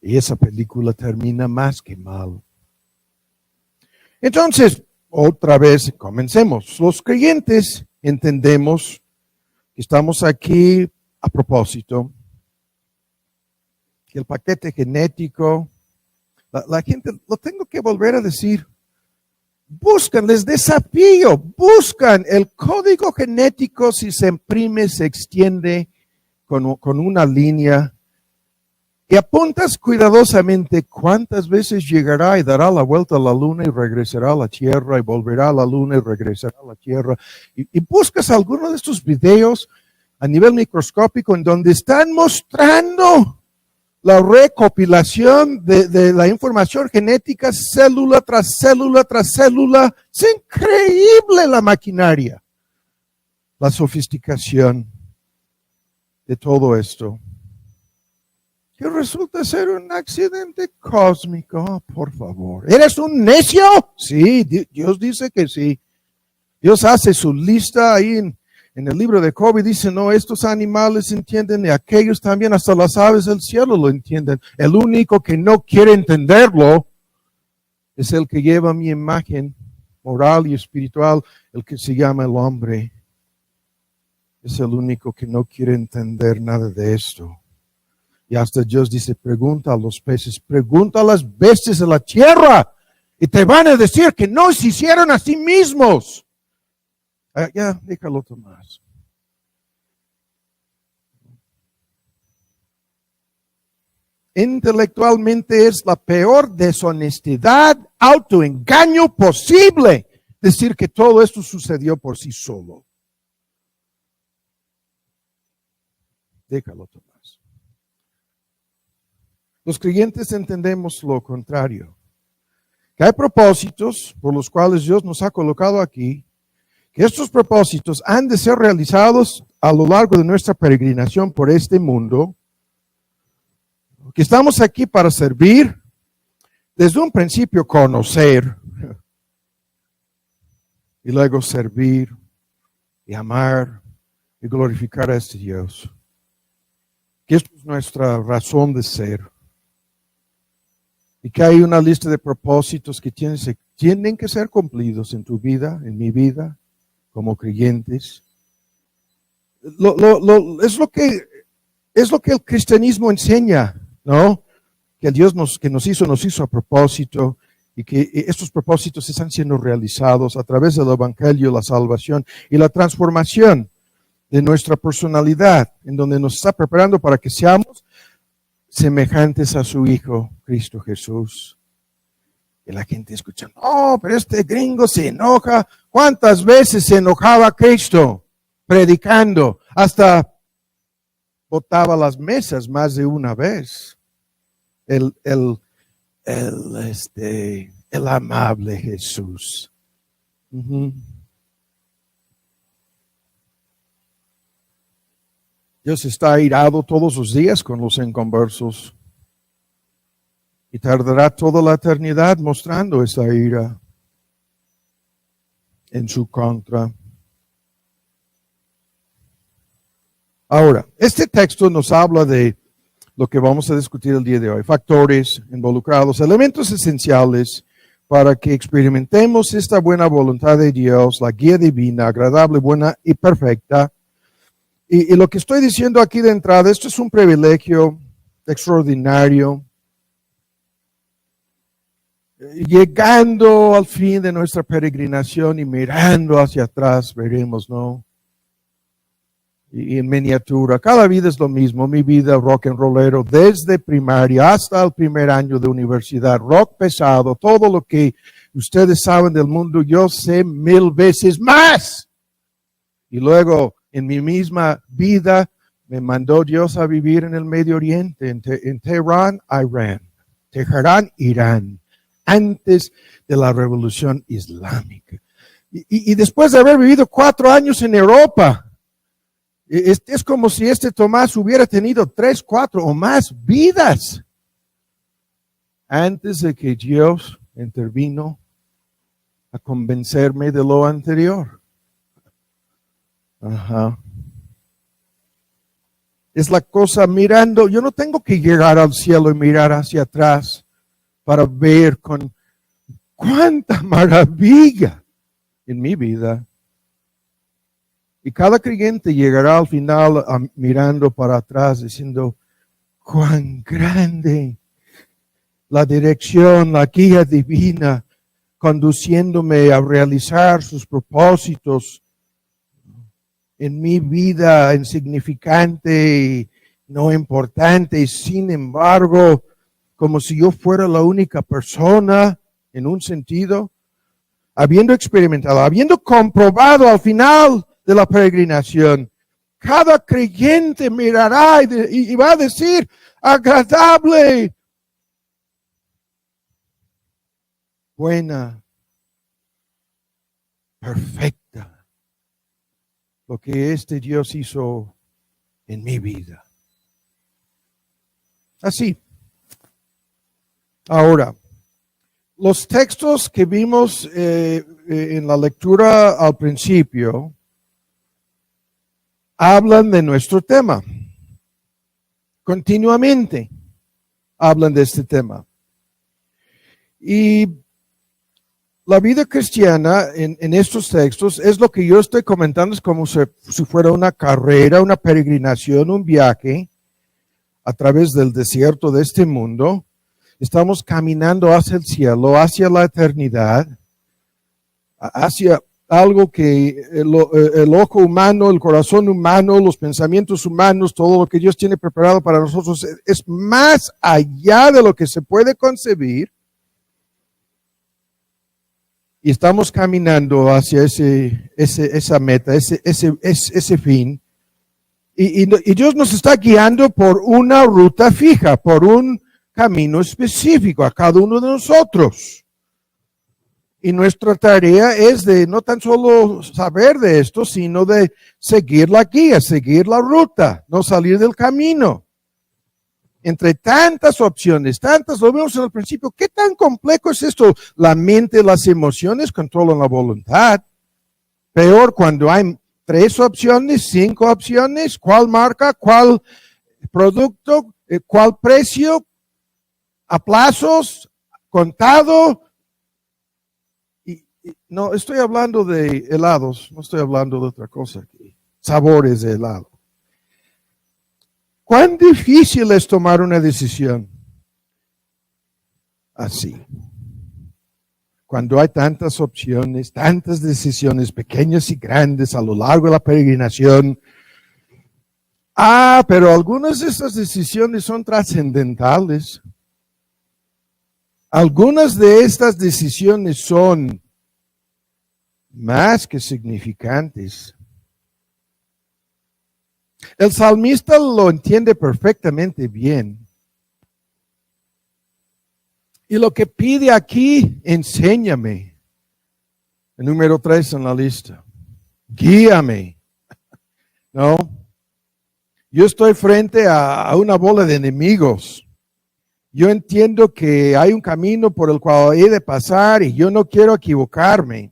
Y esa película termina más que mal. Entonces, otra vez, comencemos. Los creyentes entendemos que estamos aquí a propósito, que el paquete genético, la gente, lo tengo que volver a decir, buscan, les desafío, buscan el código genético, si se imprime, se extiende con una línea y apuntas cuidadosamente cuántas veces llegará y dará la vuelta a la luna y regresará a la tierra y volverá a la luna y regresará a la tierra. Y buscas alguno de estos videos a nivel microscópico en donde están mostrando la recopilación de la información genética célula tras célula tras célula. Es increíble la maquinaria, la sofisticación. de todo esto? Que resulta ser un accidente cósmico. Oh, por favor. ¿Eres un necio? Sí, Dios dice que sí. Dios hace su lista ahí en el libro de Job y dice, no, estos animales entienden y aquellos también, hasta las aves del cielo lo entienden. El único que no quiere entenderlo es el que lleva mi imagen moral y espiritual, el que se llama el hombre. Es el único que no quiere entender nada de esto. Y hasta Dios dice, pregunta a los peces, pregunta a las bestias de la tierra, y te van a decir que no se hicieron a sí mismos. Ya, déjalo, Tomás. Intelectualmente es la peor deshonestidad, autoengaño posible decir que todo esto sucedió por sí solo. Déjalo, Tomás. Los creyentes entendemos lo contrario, que hay propósitos por los cuales Dios nos ha colocado aquí, que estos propósitos han de ser realizados a lo largo de nuestra peregrinación por este mundo, que estamos aquí para servir, desde un principio conocer, y luego servir, y amar, y glorificar a este Dios. Que esto es nuestra razón de ser. Y que hay una lista de propósitos que tienen que ser cumplidos en tu vida, en mi vida, como creyentes. Es lo que el cristianismo enseña, ¿no? Que el Dios que nos hizo a propósito, y que estos propósitos están siendo realizados a través del Evangelio, la salvación y la transformación de nuestra personalidad, en donde nos está preparando para que seamos semejantes a su Hijo, Cristo Jesús. Y la gente escucha, no, pero este gringo se enoja. ¿Cuántas veces se enojaba Cristo predicando? Hasta botaba las mesas más de una vez. El amable Jesús. Dios está airado todos los días con los inconversos y tardará toda la eternidad mostrando esa ira en su contra. Ahora, este texto nos habla de lo que vamos a discutir el día de hoy, factores involucrados, elementos esenciales para que experimentemos esta buena voluntad de Dios, la guía divina, agradable, buena y perfecta. Y lo que estoy diciendo aquí de entrada, esto es un privilegio extraordinario. Llegando al fin de nuestra peregrinación y mirando hacia atrás, veremos, ¿no? Y en miniatura, cada vida es lo mismo. Mi vida rock and rollero, desde primaria hasta el primer año de universidad, rock pesado, todo lo que ustedes saben del mundo, yo sé 1000 veces más. Y luego, en mi misma vida, me mandó Dios a vivir en el Medio Oriente, en Teherán, Irán, Teherán, Irán, antes de la Revolución Islámica. Y después de haber vivido 4 años en Europa, es como si Tomás hubiera tenido 3, 4 o más vidas antes de que Dios intervino a convencerme de lo anterior. Ajá. Es la cosa mirando, yo no tengo que llegar al cielo y mirar hacia atrás para ver con cuánta maravilla en mi vida. Y cada creyente llegará al final mirando para atrás diciendo, cuán grande la dirección, la guía divina, conduciéndome a realizar sus propósitos en mi vida insignificante y no importante, y sin embargo, como si yo fuera la única persona, en un sentido, habiendo experimentado, habiendo comprobado al final de la peregrinación, cada creyente mirará y va a decir, agradable, buena, perfecta. Lo que este Dios hizo en mi vida. Así. Ahora, los textos que vimos en la lectura al principio hablan de nuestro tema. Continuamente hablan de este tema. Y la vida cristiana en estos textos es lo que yo estoy comentando, es como si fuera una carrera, una peregrinación, un viaje a través del desierto de este mundo. Estamos caminando hacia el cielo, hacia la eternidad, hacia algo que el ojo humano, el corazón humano, los pensamientos humanos, todo lo que Dios tiene preparado para nosotros es más allá de lo que se puede concebir. Y estamos caminando hacia esa meta, ese fin. Y Dios nos está guiando por una ruta fija, por un camino específico a cada uno de nosotros. Y nuestra tarea es de no tan solo saber de esto, sino de seguir la guía, seguir la ruta, no salir del camino. Entre tantas opciones, lo vemos en el principio, ¿qué tan complejo es esto? La mente, las emociones controlan la voluntad. Peor cuando hay 3 opciones, 5 opciones, ¿cuál marca, cuál producto, cuál precio, a plazos, contado? No, estoy hablando de helados, no estoy hablando de otra cosa aquí. Sabores de helado. ¿Cuán difícil es tomar una decisión así? Cuando hay tantas opciones, tantas decisiones pequeñas y grandes a lo largo de la peregrinación. Pero algunas de estas decisiones son trascendentales. Algunas de estas decisiones son más que significantes. El salmista lo entiende perfectamente bien. Y lo que pide aquí, enséñame. El número 3 en la lista. Guíame. ¿No? Yo estoy frente a una bola de enemigos. Yo entiendo que hay un camino por el cual he de pasar y yo no quiero equivocarme.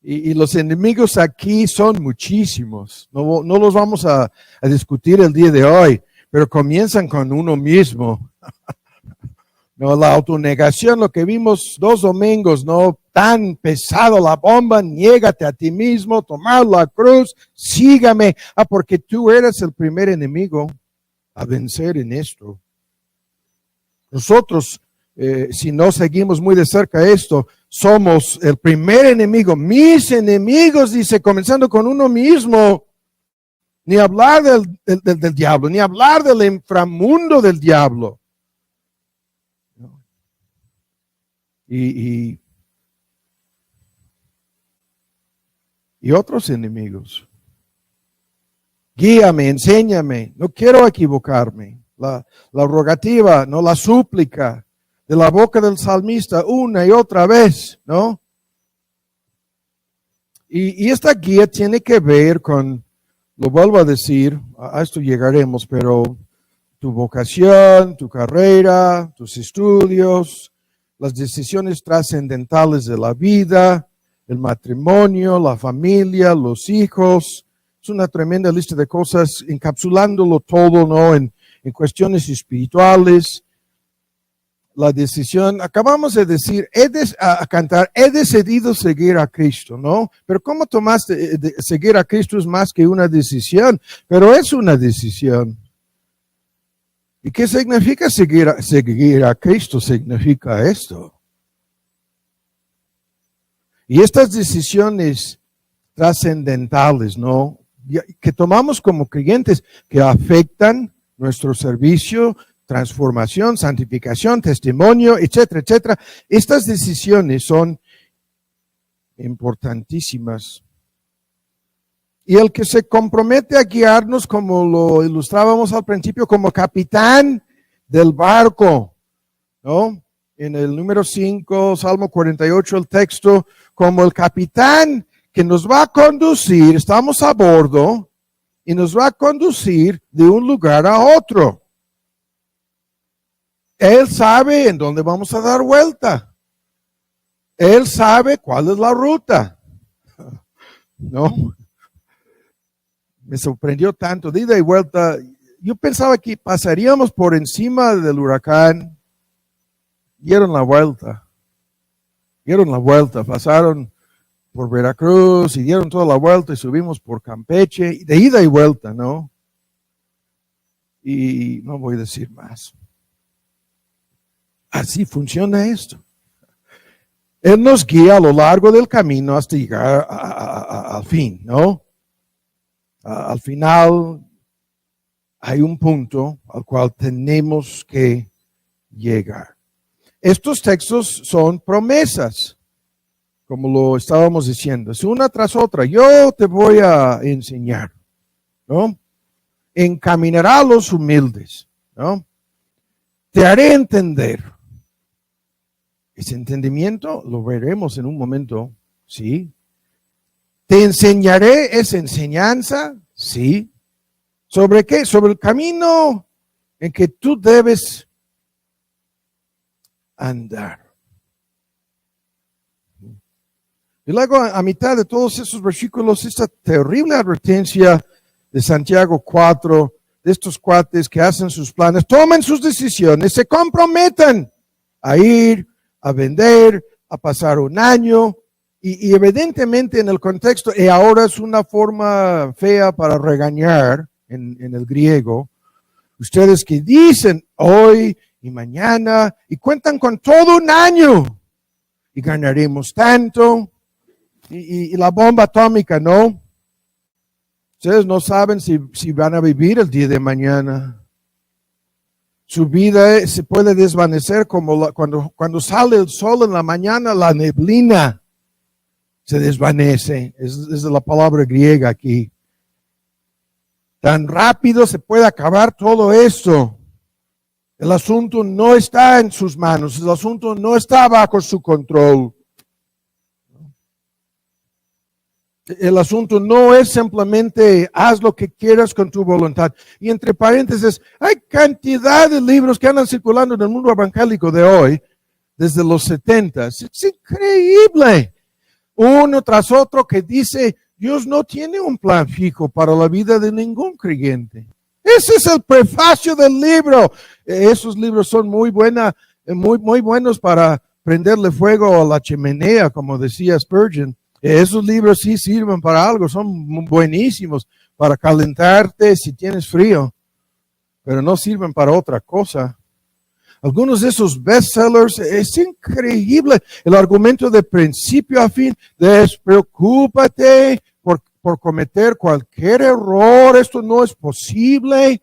Y los enemigos aquí son muchísimos. No los vamos a discutir el día de hoy, pero comienzan con uno mismo. No, la autonegación, lo que vimos 2 domingos, no tan pesado la bomba, niégate a ti mismo, tomar la cruz, sígame. Porque tú eres el primer enemigo a vencer en esto. Nosotros, si no seguimos muy de cerca esto, somos el primer enemigo. Mis enemigos, dice, comenzando con uno mismo. Ni hablar del diablo, ni hablar del inframundo del diablo. Y otros enemigos. Guíame, enséñame. No quiero equivocarme. La rogativa, no la súplica de la boca del salmista una y otra vez, ¿no? Y esta guía tiene que ver con, lo vuelvo a decir, a esto llegaremos, pero tu vocación, tu carrera, tus estudios, las decisiones trascendentales de la vida, el matrimonio, la familia, los hijos. Es una tremenda lista de cosas, encapsulándolo todo, ¿no? En cuestiones espirituales. La decisión, acabamos de decir, cantar, he decidido seguir a Cristo, ¿no? Pero ¿cómo tomaste seguir a Cristo? Es más que una decisión, pero es una decisión. ¿Y qué significa seguir a Cristo? Significa esto. Y estas decisiones trascendentales, ¿no? Que tomamos como creyentes, que afectan nuestro servicio, transformación, santificación, testimonio, etcétera, etcétera. Estas decisiones son importantísimas. Y el que se compromete a guiarnos, como lo ilustrábamos al principio, como capitán del barco, ¿no? En el número 5, Salmo 48, el texto, como el capitán que nos va a conducir, estamos a bordo, y nos va a conducir de un lugar a otro. Él sabe en dónde vamos a dar vuelta. Él sabe cuál es la ruta. No, me sorprendió tanto, de ida y vuelta. Yo pensaba que pasaríamos por encima del huracán. Dieron la vuelta. Pasaron por Veracruz y dieron toda la vuelta y subimos por Campeche, de ida y vuelta, ¿no? Y no voy a decir más. Así funciona esto. Él nos guía a lo largo del camino hasta llegar al fin, ¿no? Al final hay un punto al cual tenemos que llegar. Estos textos son promesas, como lo estábamos diciendo. Es una tras otra. Yo te voy a enseñar, ¿no? Encaminará a los humildes, ¿no? Te haré entender. Ese entendimiento lo veremos en un momento, ¿sí? Te enseñaré esa enseñanza, ¿sí? ¿Sobre qué? Sobre el camino en que tú debes andar. Y luego a mitad de todos esos versículos, esta terrible advertencia de Santiago 4, de estos cuates que hacen sus planes, toman sus decisiones, se comprometan a ir, a vender, a pasar un año, y evidentemente en el contexto, y ahora es una forma fea para regañar en el griego, ustedes que dicen hoy y mañana, y cuentan con todo un año, y ganaremos tanto, y la bomba atómica, ¿no? Ustedes no saben si van a vivir el día de mañana. Su vida se puede desvanecer como cuando sale el sol en la mañana, la neblina se desvanece. Es de la palabra griega aquí. Tan rápido se puede acabar todo esto. El asunto no está en sus manos. El asunto no está bajo su control. El asunto no es simplemente haz lo que quieras con tu voluntad. Y entre paréntesis, hay cantidad de libros que andan circulando en el mundo evangélico de hoy, desde los 70. Es increíble. Uno tras otro que dice, Dios no tiene un plan fijo para la vida de ningún creyente. Ese es el prefacio del libro. Esos libros son muy buenos para prenderle fuego a la chimenea, como decía Spurgeon. Esos libros sí sirven para algo, son buenísimos para calentarte si tienes frío, pero no sirven para otra cosa. Algunos de esos bestsellers, es increíble el argumento de principio a fin, despreocúpate por cometer cualquier error, esto no es posible,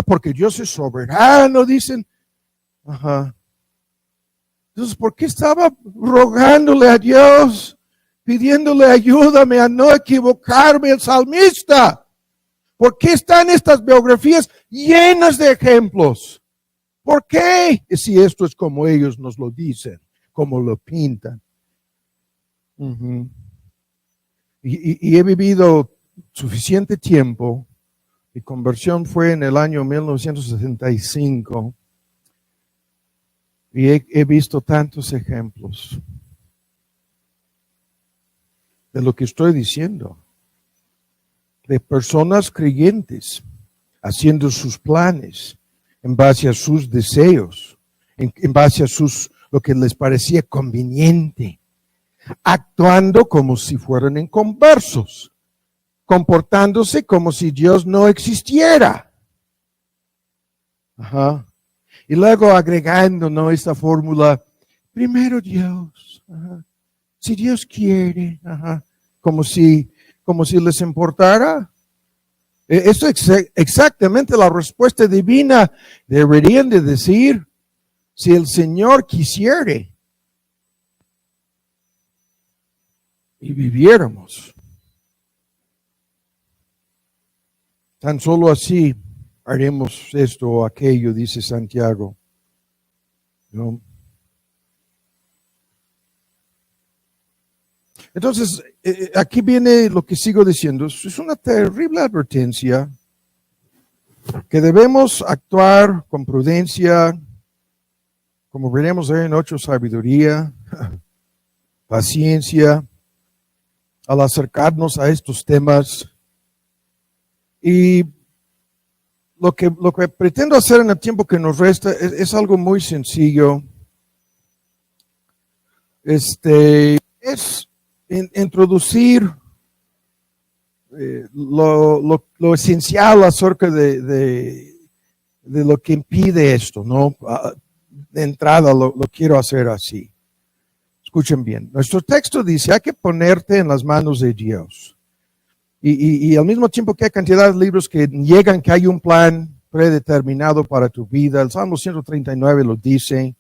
porque Dios es soberano, dicen. Ajá. Entonces, ¿por qué estaba rogándole a Dios? Pidiéndole ayúdame a no equivocarme el salmista. ¿Por qué están estas biografías llenas de ejemplos? ¿Por qué? Si esto es como ellos nos lo dicen, como lo pintan. Y he vivido suficiente tiempo. Mi conversión fue en el año 1975. Y he visto tantos ejemplos de lo que estoy diciendo, de personas creyentes haciendo sus planes en base a sus deseos, en base a lo que les parecía conveniente, actuando como si fueran inconversos, comportándose como si Dios no existiera. Ajá. Y luego agregando, ¿no?, esta fórmula, primero Dios, ajá. Si Dios quiere, ajá. Como si les importara. Eso es exactamente la respuesta divina. Deberían de decir, si el Señor quisiere y viviéramos. Tan solo así haremos esto o aquello, dice Santiago. ¿No? Entonces, aquí viene lo que sigo diciendo. Es una terrible advertencia que debemos actuar con prudencia, como veremos hoy en 8, sabiduría, paciencia, al acercarnos a estos temas. Y lo que pretendo hacer en el tiempo que nos resta es algo muy sencillo. Es introducir lo esencial acerca de lo que impide esto, ¿no? De entrada lo quiero hacer así. Escuchen bien. Nuestro texto dice, hay que ponerte en las manos de Dios. Y al mismo tiempo que hay cantidad de libros que niegan que hay un plan predeterminado para tu vida, el Salmo 139 lo dice,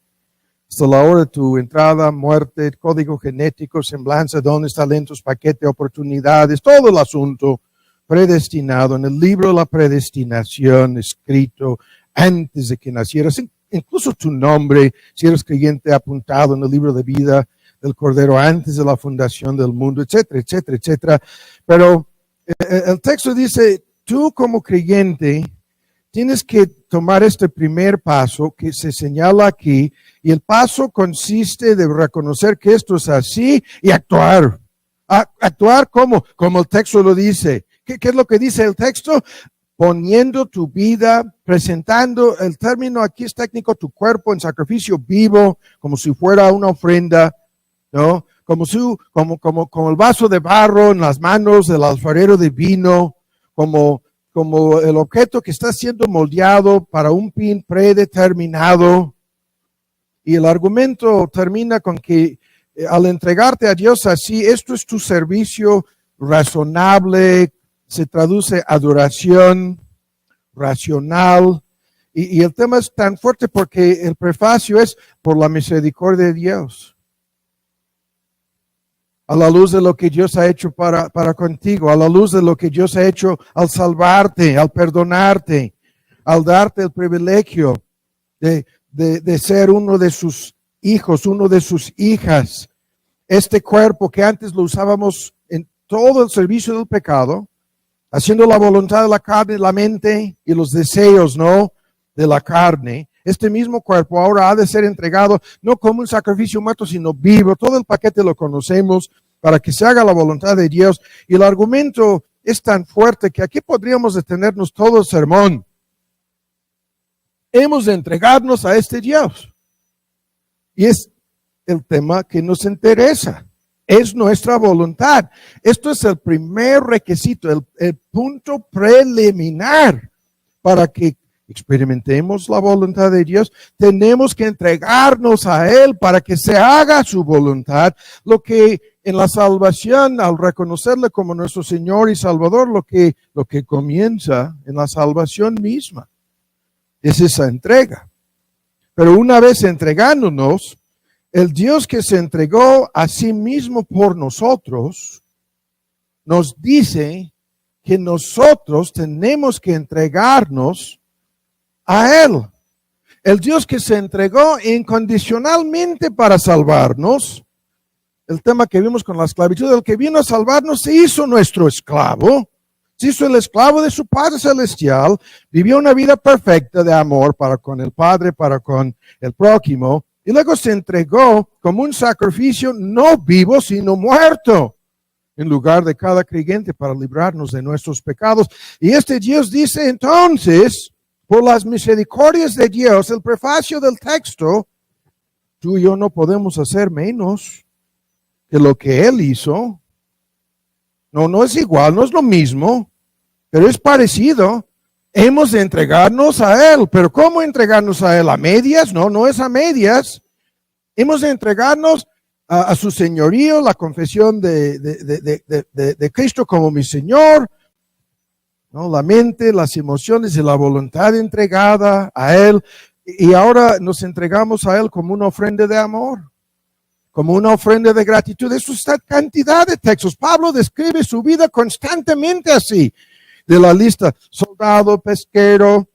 hasta la hora de tu entrada, muerte, código genético, semblanza, dones, talentos, paquete, oportunidades, todo el asunto predestinado en el libro de la predestinación, escrito antes de que nacieras, incluso tu nombre, si eres creyente, apuntado en el libro de vida del Cordero antes de la fundación del mundo, etcétera, etcétera, etcétera. Pero el texto dice, tú como creyente tienes que tomar este primer paso que se señala aquí, y el paso consiste de reconocer que esto es así y actuar. ¿Actuar cómo? Como el texto lo dice. ¿Qué es lo que dice el texto? Poniendo tu vida, presentando, el término aquí es técnico, tu cuerpo en sacrificio vivo, como si fuera una ofrenda, ¿no? Como el vaso de barro en las manos del alfarero de vino, como el objeto que está siendo moldeado para un fin predeterminado. Y el argumento termina con que al entregarte a Dios así, esto es tu servicio razonable, se traduce adoración racional. Y el tema es tan fuerte porque el prefacio es por la misericordia de Dios. A la luz de lo que Dios ha hecho para contigo, a la luz de lo que Dios ha hecho al salvarte, al perdonarte, al darte el privilegio de ser uno de sus hijos, uno de sus hijas. Este cuerpo que antes lo usábamos en todo el servicio del pecado, haciendo la voluntad de la carne, la mente y los deseos, ¿no? De la carne. Este mismo cuerpo ahora ha de ser entregado no como un sacrificio muerto, sino vivo. Todo el paquete lo conocemos para que se haga la voluntad de Dios. Y el argumento es tan fuerte que aquí podríamos detenernos todo el sermón. Hemos de entregarnos a este Dios. Y es el tema que nos interesa. Es nuestra voluntad. Esto es el primer requisito, el punto preliminar para que experimentemos la voluntad de Dios. Tenemos que entregarnos a Él para que se haga su voluntad. Lo que en la salvación, al reconocerle como nuestro Señor y Salvador, lo que comienza en la salvación misma es esa entrega. Pero una vez entregándonos, el Dios que se entregó a sí mismo por nosotros, nos dice que nosotros tenemos que entregarnos a Él. El Dios que se entregó incondicionalmente para salvarnos, el tema que vimos con la esclavitud, el que vino a salvarnos se hizo nuestro esclavo, se hizo el esclavo de su Padre Celestial, vivió una vida perfecta de amor para con el Padre, para con el prójimo, y luego se entregó como un sacrificio no vivo, sino muerto, en lugar de cada creyente para librarnos de nuestros pecados. Y este Dios dice entonces, por las misericordias de Dios, el prefacio del texto, tú y yo no podemos hacer menos que lo que Él hizo. No es igual, no es lo mismo, pero es parecido. Hemos de entregarnos a Él. ¿Pero cómo entregarnos a Él? ¿A medias? No es a medias. Hemos de entregarnos a su señorío, la confesión de Cristo como mi Señor, ¿no? La mente, las emociones y la voluntad entregada a Él. Y ahora nos entregamos a Él como una ofrenda de amor, como una ofrenda de gratitud. Eso está cantidad de textos. Pablo describe su vida constantemente así. De la lista, soldado, pesquero,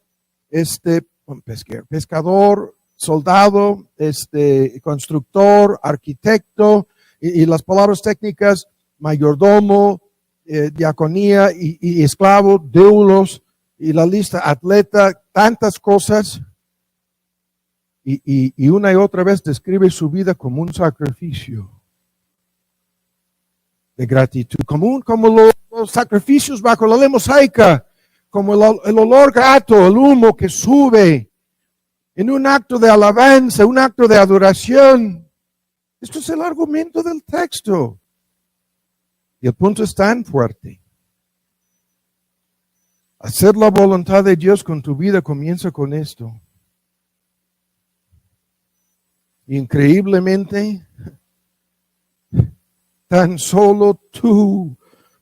pescador, soldado, constructor, arquitecto, y las palabras técnicas, mayordomo, diaconía y esclavo, doulos, y la lista, atleta, tantas cosas. Y una y otra vez describe su vida como un sacrificio de gratitud, como los sacrificios bajo la ley mosaica, como el olor grato, el humo que sube en un acto de alabanza, un acto de adoración. Esto es el argumento del texto. Y el punto es tan fuerte. Hacer la voluntad de Dios con tu vida comienza con esto. Increíblemente, tan solo tú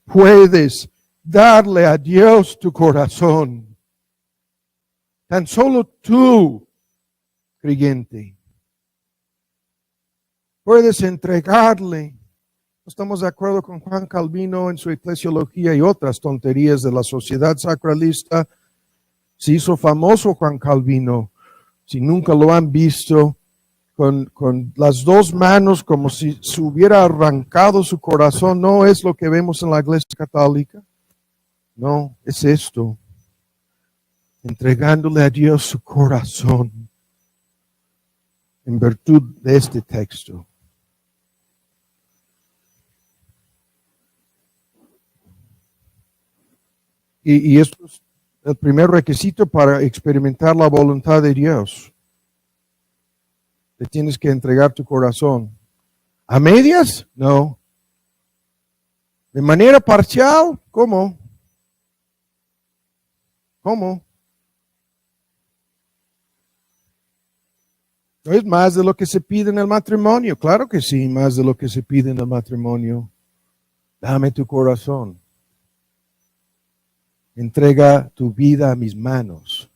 puedes darle a Dios tu corazón. Tan solo tú, creyente, puedes entregarle. Estamos de acuerdo con Juan Calvino en su eclesiología y otras tonterías de la sociedad sacralista. Se hizo famoso Juan Calvino. Si nunca lo han visto, con las dos manos como si se hubiera arrancado su corazón. No es lo que vemos en la Iglesia Católica. No, es esto. Entregándole a Dios su corazón en virtud de este texto. Y esto es el primer requisito para experimentar la voluntad de Dios. Te tienes que entregar tu corazón. ¿A medias? No. ¿De manera parcial? ¿Cómo? ¿Cómo? ¿No es más de lo que se pide en el matrimonio? Claro que sí, más de lo que se pide en el matrimonio. Dame tu corazón. Entrega tu vida a mis manos.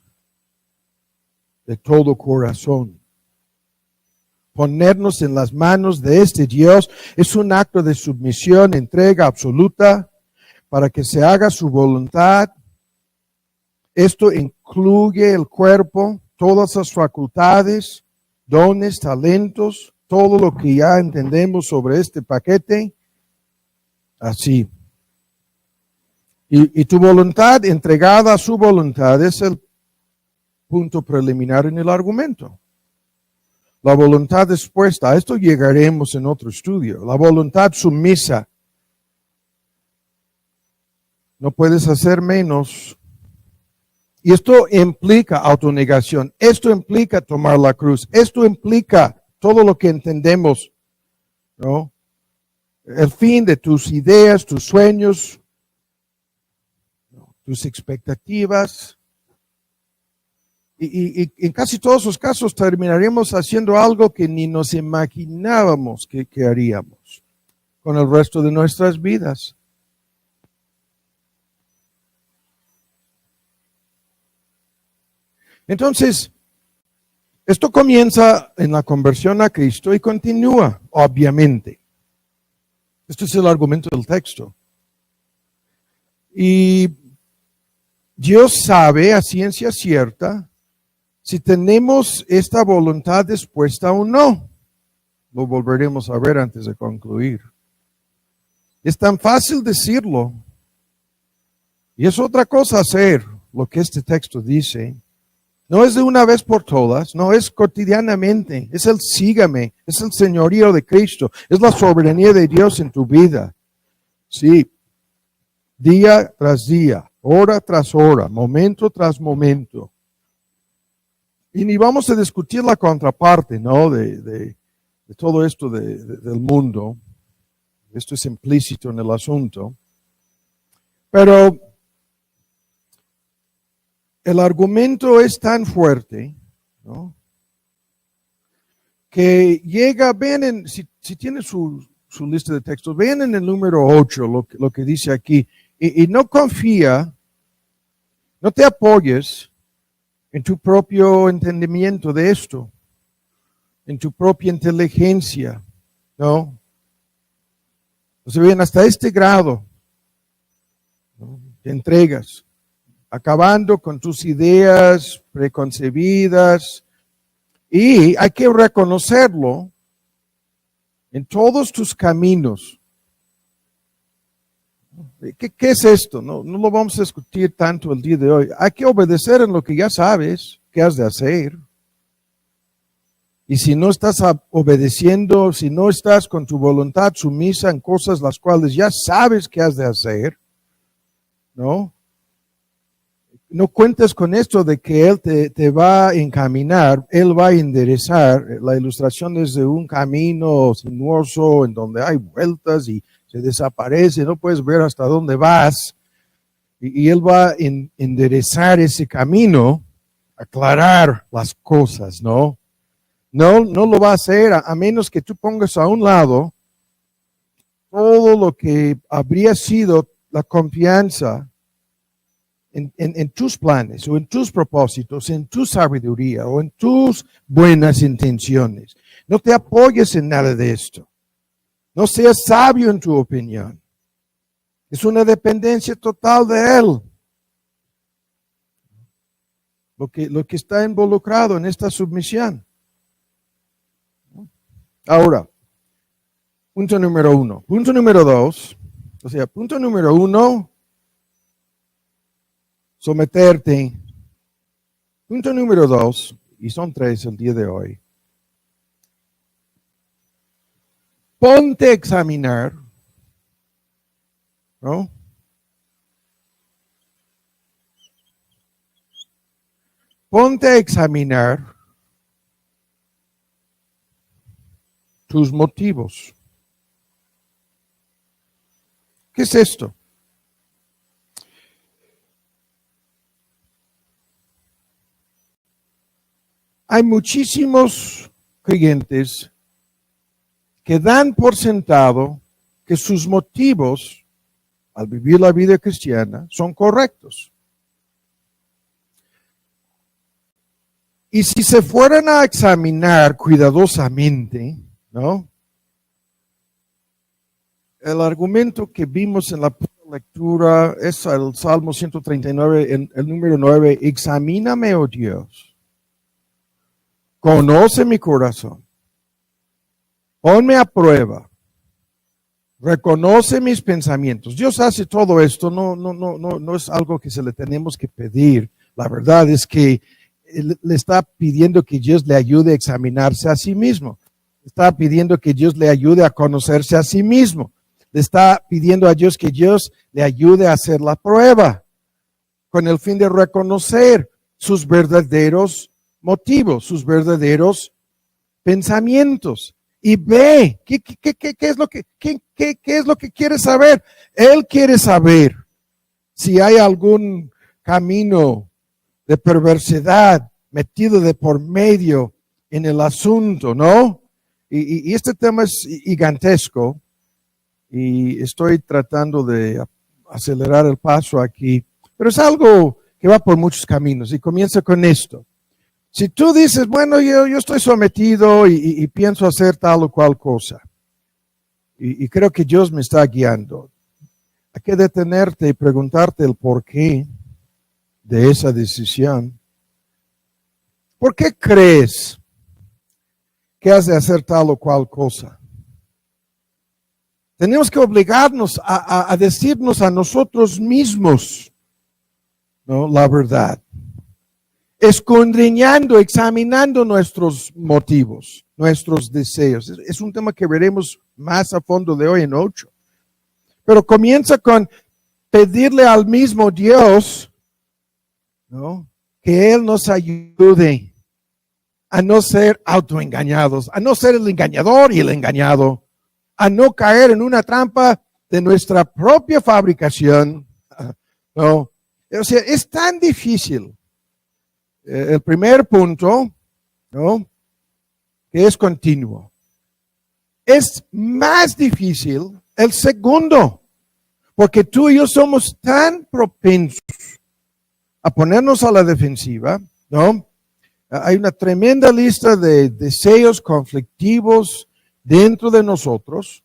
De todo corazón. Ponernos en las manos de este Dios es un acto de sumisión, entrega absoluta para que se haga su voluntad. Esto incluye el cuerpo, todas las facultades, dones, talentos, todo lo que ya entendemos sobre este paquete. Así. Y tu voluntad entregada a su voluntad es el punto preliminar en el argumento. La voluntad dispuesta, a esto llegaremos en otro estudio. La voluntad sumisa. No puedes hacer menos. Y esto implica autonegación. Esto implica tomar la cruz. Esto implica todo lo que entendemos, ¿no? El fin de tus ideas, tus sueños, tus expectativas. Y en casi todos los casos terminaremos haciendo algo que ni nos imaginábamos que haríamos con el resto de nuestras vidas. Entonces, esto comienza en la conversión a Cristo y continúa, obviamente. Este es el argumento del texto. Y Dios sabe a ciencia cierta si tenemos esta voluntad dispuesta o no. Lo volveremos a ver antes de concluir. Es tan fácil decirlo. Y es otra cosa hacer lo que este texto dice. No es de una vez por todas, no es cotidianamente. Es el sígame, es el señorío de Cristo, es la soberanía de Dios en tu vida. Sí, día tras día, hora tras hora, momento tras momento. Y ni vamos a discutir la contraparte, ¿no? De todo esto del mundo. Esto es implícito en el asunto. Pero el argumento es tan fuerte, ¿no? Que llega, ven, si tiene su lista de textos, ven en el número 8 lo que dice aquí. Y no confía, no te apoyes en tu propio entendimiento de esto, en tu propia inteligencia, ¿no? Entonces, bien, hasta este grado, ¿no? Te entregas, acabando con tus ideas preconcebidas, y hay que reconocerlo, en todos tus caminos. ¿Qué es esto? No lo vamos a discutir tanto el día de hoy. Hay que obedecer en lo que ya sabes que has de hacer. Y si no estás obedeciendo, si no estás con tu voluntad sumisa en cosas las cuales ya sabes que has de hacer, ¿no? No cuentes con esto de que Él te va a encaminar, Él va a enderezar. La ilustración es de un camino sinuoso en donde hay vueltas y se desaparece, no puedes ver hasta dónde vas. Y Él va a enderezar ese camino, aclarar las cosas, ¿no? No lo va a hacer a menos que tú pongas a un lado todo lo que habría sido la confianza en tus planes o en tus propósitos, en tu sabiduría o en tus buenas intenciones. No te apoyes en nada de esto. No seas sabio en tu opinión. Es una dependencia total de Él. Lo que está involucrado en esta sumisión. Ahora, punto número 1. Punto número 2. O sea, punto número 1, someterte. Punto número 2, y son 3 el día de hoy. Ponte a examinar, ¿no? Ponte a examinar tus motivos. ¿Qué es esto? Hay muchísimos creyentes que dan por sentado que sus motivos al vivir la vida cristiana son correctos. Y si se fueran a examinar cuidadosamente, ¿no? El argumento que vimos en la lectura es el Salmo 139, el número 9. Examíname, oh Dios. Conoce mi corazón. Ponme a prueba. Reconoce mis pensamientos. Dios hace todo esto. No es algo que se le tenemos que pedir. La verdad es que Él le está pidiendo que Dios le ayude a examinarse a sí mismo. Está pidiendo que Dios le ayude a conocerse a sí mismo. Le está pidiendo a Dios que Dios le ayude a hacer la prueba con el fin de reconocer sus verdaderos motivos, sus verdaderos pensamientos. Y ve, ¿qué es lo que quiere saber? Él quiere saber si hay algún camino de perversidad metido de por medio en el asunto, ¿no? Y este tema es gigantesco y estoy tratando de acelerar el paso aquí, pero es algo que va por muchos caminos y comienza con esto. Si tú dices, bueno, yo estoy sometido y pienso hacer tal o cual cosa y creo que Dios me está guiando, hay que detenerte y preguntarte el porqué de esa decisión. ¿Por qué crees que has de hacer tal o cual cosa? Tenemos que obligarnos a decirnos a nosotros mismos, ¿no?, la verdad. Escudriñando, examinando nuestros motivos, nuestros deseos. Es un tema que veremos más a fondo de hoy en 8. Pero comienza con pedirle al mismo Dios, ¿no?, que Él nos ayude a no ser autoengañados, a no ser el engañador y el engañado, a no caer en una trampa de nuestra propia fabricación, ¿no? O sea, es tan difícil. El primer punto, ¿no?, que es continuo. Es más difícil el segundo, porque tú y yo somos tan propensos a ponernos a la defensiva, ¿no? Hay una tremenda lista de deseos conflictivos dentro de nosotros.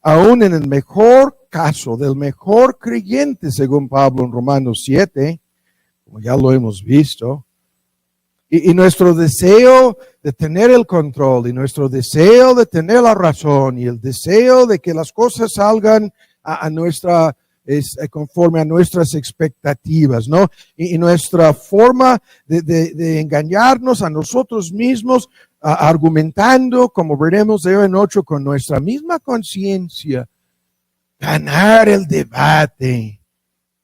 Aún en el mejor caso del mejor creyente, según Pablo en Romanos 7, como ya lo hemos visto, Y nuestro deseo de tener el control, y nuestro deseo de tener la razón, y el deseo de que las cosas salgan conforme a nuestras expectativas, ¿no? Y nuestra forma de engañarnos a nosotros mismos, argumentando, como veremos de hoy en 8, con nuestra misma conciencia, ganar el debate,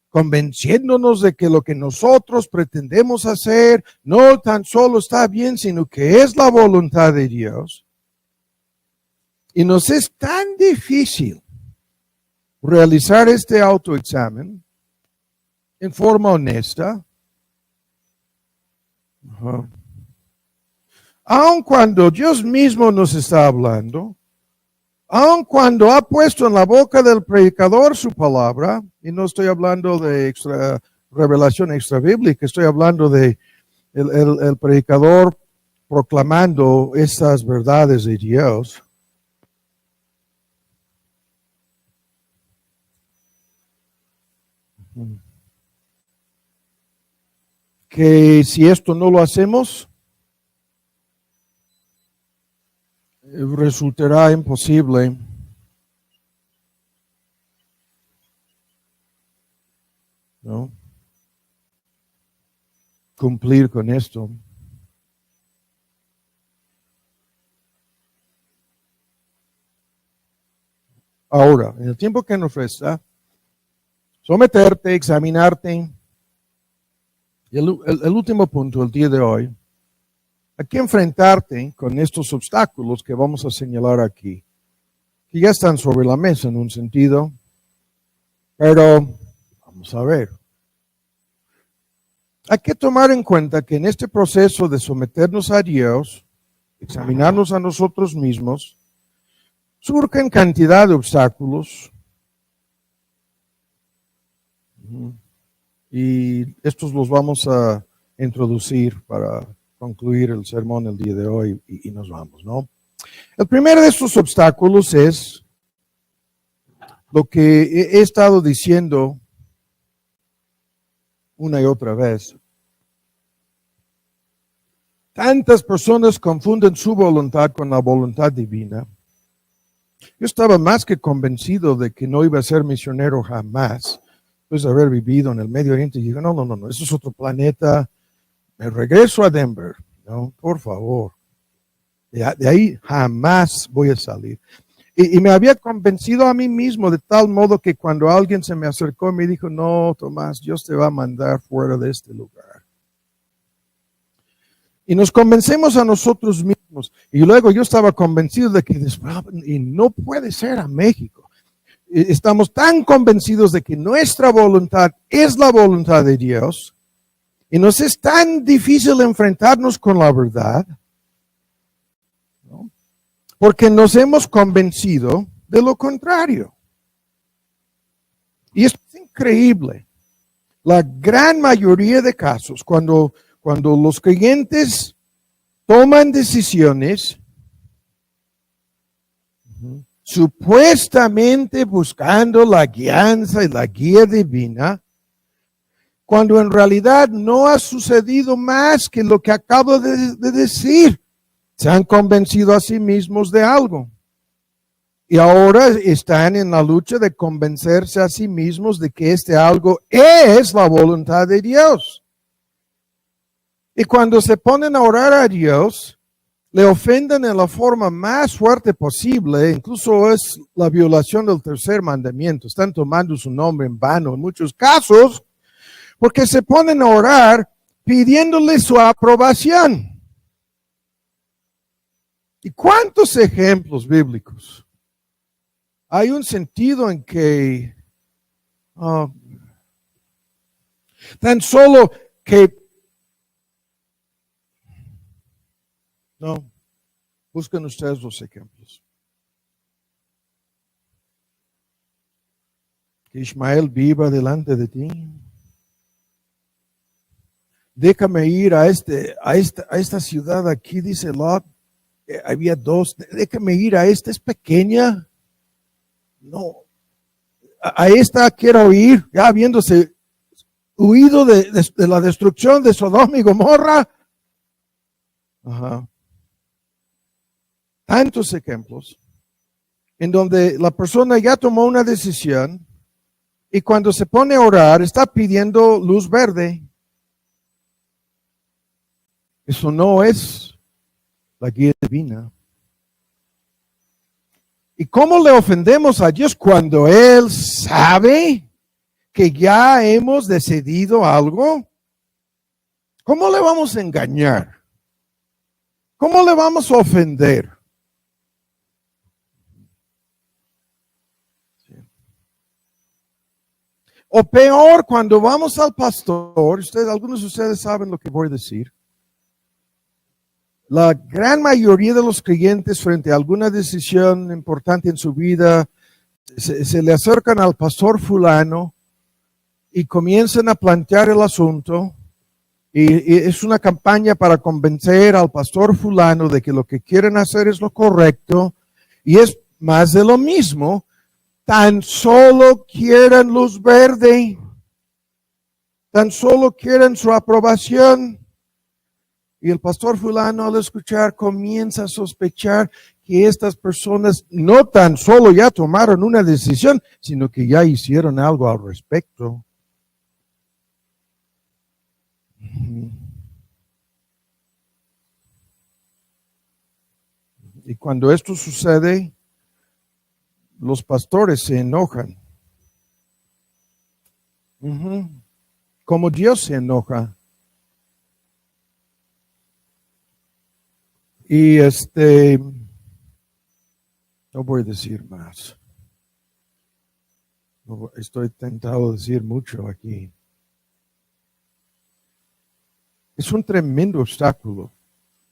convenciéndonos de que lo que nosotros pretendemos hacer no tan solo está bien, sino que es la voluntad de Dios. Y nos es tan difícil realizar este autoexamen en forma honesta, aun cuando Dios mismo nos está hablando, aun cuando ha puesto en la boca del predicador su palabra, y no estoy hablando de revelación extrabíblica, estoy hablando de el predicador proclamando estas verdades de Dios. Que si esto no lo hacemos, resultará imposible ¿no? Cumplir con esto. Ahora, en el tiempo que nos resta, someterte, examinarte. Y el último punto, el día de hoy, hay que enfrentarte con estos obstáculos que vamos a señalar aquí, que ya están sobre la mesa en un sentido, pero vamos a ver. Hay que tomar en cuenta que en este proceso de someternos a Dios, examinarnos a nosotros mismos, surgen cantidad de obstáculos. Y estos los vamos a introducir para concluir el sermón el día de hoy y nos vamos, ¿no? El primero de estos obstáculos es lo que he estado diciendo una y otra vez. Tantas personas confunden su voluntad con la voluntad divina. Yo estaba más que convencido de que no iba a ser misionero jamás, después de haber vivido en el Medio Oriente. Y digo, no, eso es otro planeta. Me regreso a Denver, ¿no? Por favor. De ahí jamás voy a salir. Y me había convencido a mí mismo de tal modo que cuando alguien se me acercó y me dijo, no, Tomás, Dios te va a mandar fuera de este lugar. Y nos convencemos a nosotros mismos. Y luego yo estaba convencido de que y no puede ser a México. Estamos tan convencidos de que nuestra voluntad es la voluntad de Dios. Y nos es tan difícil enfrentarnos con la verdad, ¿no? Porque nos hemos convencido de lo contrario. Y esto es increíble. La gran mayoría de casos, cuando los creyentes toman decisiones, supuestamente buscando la guianza y la guía divina, cuando en realidad no ha sucedido más que lo que acabo de decir. Se han convencido a sí mismos de algo. Y ahora están en la lucha de convencerse a sí mismos de que este algo es la voluntad de Dios. Y cuando se ponen a orar a Dios, le ofenden en la forma más fuerte posible, incluso es la violación del tercer mandamiento. Están tomando su nombre en vano en muchos casos, porque se ponen a orar pidiéndole su aprobación. ¿Y cuántos ejemplos bíblicos? Hay un sentido en que tan solo que no, busquen ustedes los ejemplos. Que Ismael viva delante de ti. Déjame ir a esta ciudad aquí, dice Lot. Había dos. Déjame ir a esta, es pequeña. No. A esta quiero ir, ya habiéndose huido de la destrucción de Sodoma y Gomorra. Ajá. Tantos ejemplos en donde la persona ya tomó una decisión y cuando se pone a orar está pidiendo luz verde. Eso no es la guía divina. ¿Y cómo le ofendemos a Dios cuando Él sabe que ya hemos decidido algo? ¿Cómo le vamos a engañar? ¿Cómo le vamos a ofender? O peor, cuando vamos al pastor, algunos de ustedes saben lo que voy a decir. La gran mayoría de los creyentes frente a alguna decisión importante en su vida, se le acercan al pastor fulano y comienzan a plantear el asunto. Y es una campaña para convencer al pastor fulano de que lo que quieren hacer es lo correcto. Y es más de lo mismo. Tan solo quieren luz verde. Tan solo quieren su aprobación. Y el pastor fulano al escuchar comienza a sospechar que estas personas no tan solo ya tomaron una decisión, sino que ya hicieron algo al respecto. Y cuando esto sucede, los pastores se enojan. Como Dios se enoja. Y no voy a decir más. Estoy tentado a decir mucho aquí. Es un tremendo obstáculo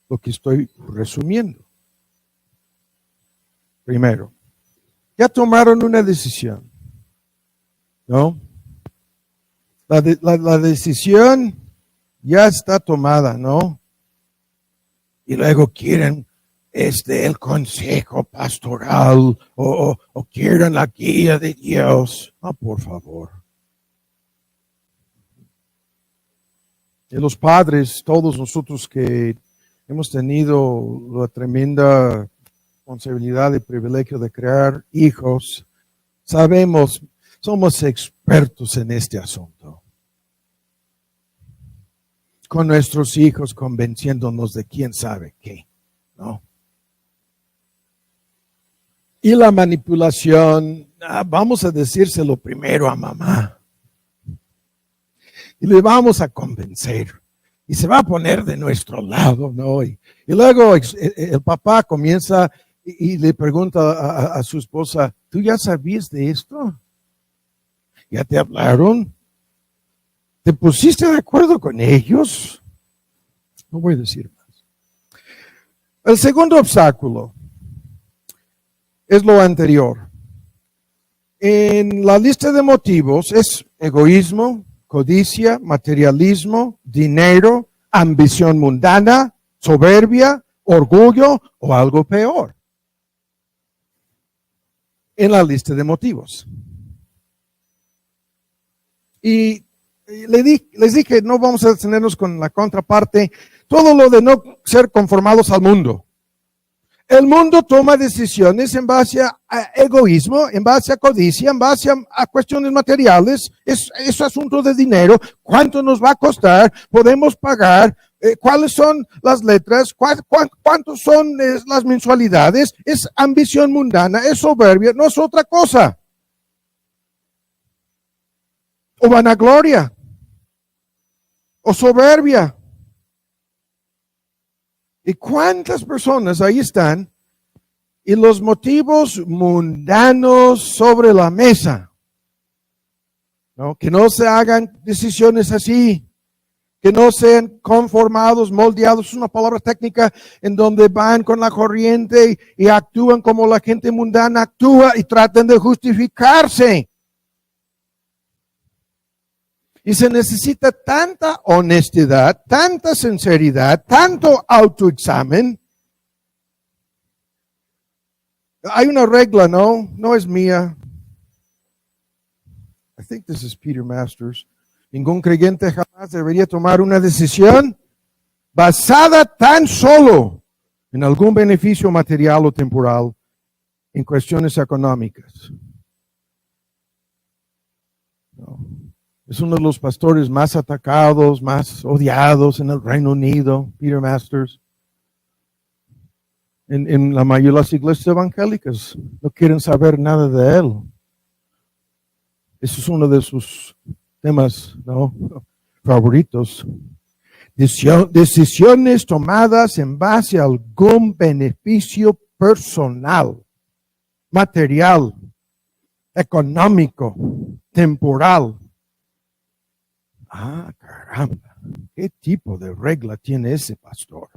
lo que estoy resumiendo. Primero, ya tomaron una decisión, ¿no? La decisión ya está tomada, ¿no? Y luego quieren el consejo pastoral o quieren la guía de Dios. Por favor. Y los padres, todos nosotros que hemos tenido la tremenda responsabilidad y privilegio de crear hijos, sabemos, somos expertos en este asunto. Con nuestros hijos convenciéndonos de quién sabe qué, ¿no? Y la manipulación, vamos a decírselo primero a mamá. Y le vamos a convencer. Y se va a poner de nuestro lado, ¿no? Y luego el papá comienza y le pregunta a su esposa, ¿tú ya sabías de esto? ¿Ya te hablaron? ¿Te pusiste de acuerdo con ellos? No voy a decir más. El segundo obstáculo es lo anterior. En la lista de motivos es egoísmo, codicia, materialismo, dinero, ambición mundana, soberbia, orgullo o algo peor. En la lista de motivos. Y les dije, no vamos a detenernos con la contraparte, todo lo de no ser conformados al mundo. El mundo toma decisiones en base a egoísmo, en base a codicia, en base a cuestiones materiales. Es asunto de dinero. ¿Cuánto nos va a costar? ¿Podemos pagar? ¿Cuáles son las letras? ¿Cuántos son las mensualidades? Es ambición mundana, es soberbia, no es otra cosa. O vanagloria. O soberbia. ¿Y cuántas personas ahí están? Y los motivos mundanos sobre la mesa. ¿No? Que no se hagan decisiones así. Que no sean conformados, moldeados. Es una palabra técnica en donde van con la corriente y actúan como la gente mundana actúa y tratan de justificarse. Y se necesita tanta honestidad, tanta sinceridad, tanto autoexamen. Hay una regla, ¿no? No es mía. I think this is Peter Masters. Ningún creyente jamás debería tomar una decisión basada tan solo en algún beneficio material o temporal en cuestiones económicas. No. Es uno de los pastores más atacados, más odiados en el Reino Unido, Peter Masters. En la mayoría de las iglesias evangélicas no quieren saber nada de él. Ese es uno de sus temas, ¿no?, favoritos. Decisiones tomadas en base a algún beneficio personal, material, económico, temporal. Ah, caramba, ¿qué tipo de regla tiene ese pastor?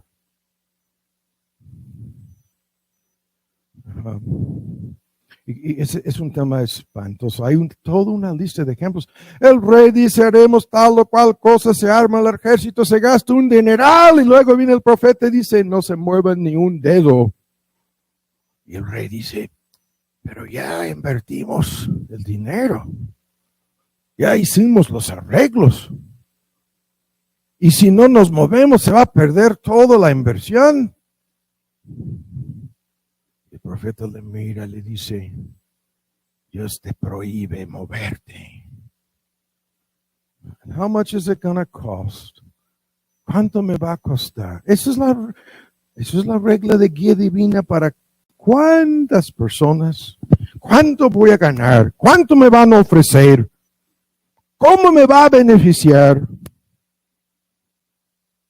Y ese es un tema espantoso. Hay toda una lista de ejemplos. El rey dice, haremos tal o cual cosa, se arma el ejército, se gasta un dineral, y luego viene el profeta y dice, no se mueva ni un dedo. Y el rey dice, pero ya invertimos el dinero, ya hicimos los arreglos, y si no nos movemos se va a perder toda la inversión. El profeta le mira, le dice, Dios te prohíbe moverte. How much is it gonna cost? ¿Cuánto me va a costar? Esa es la regla de guía divina para cuántas personas, cuánto voy a ganar, cuánto me van a ofrecer, cómo me va a beneficiar.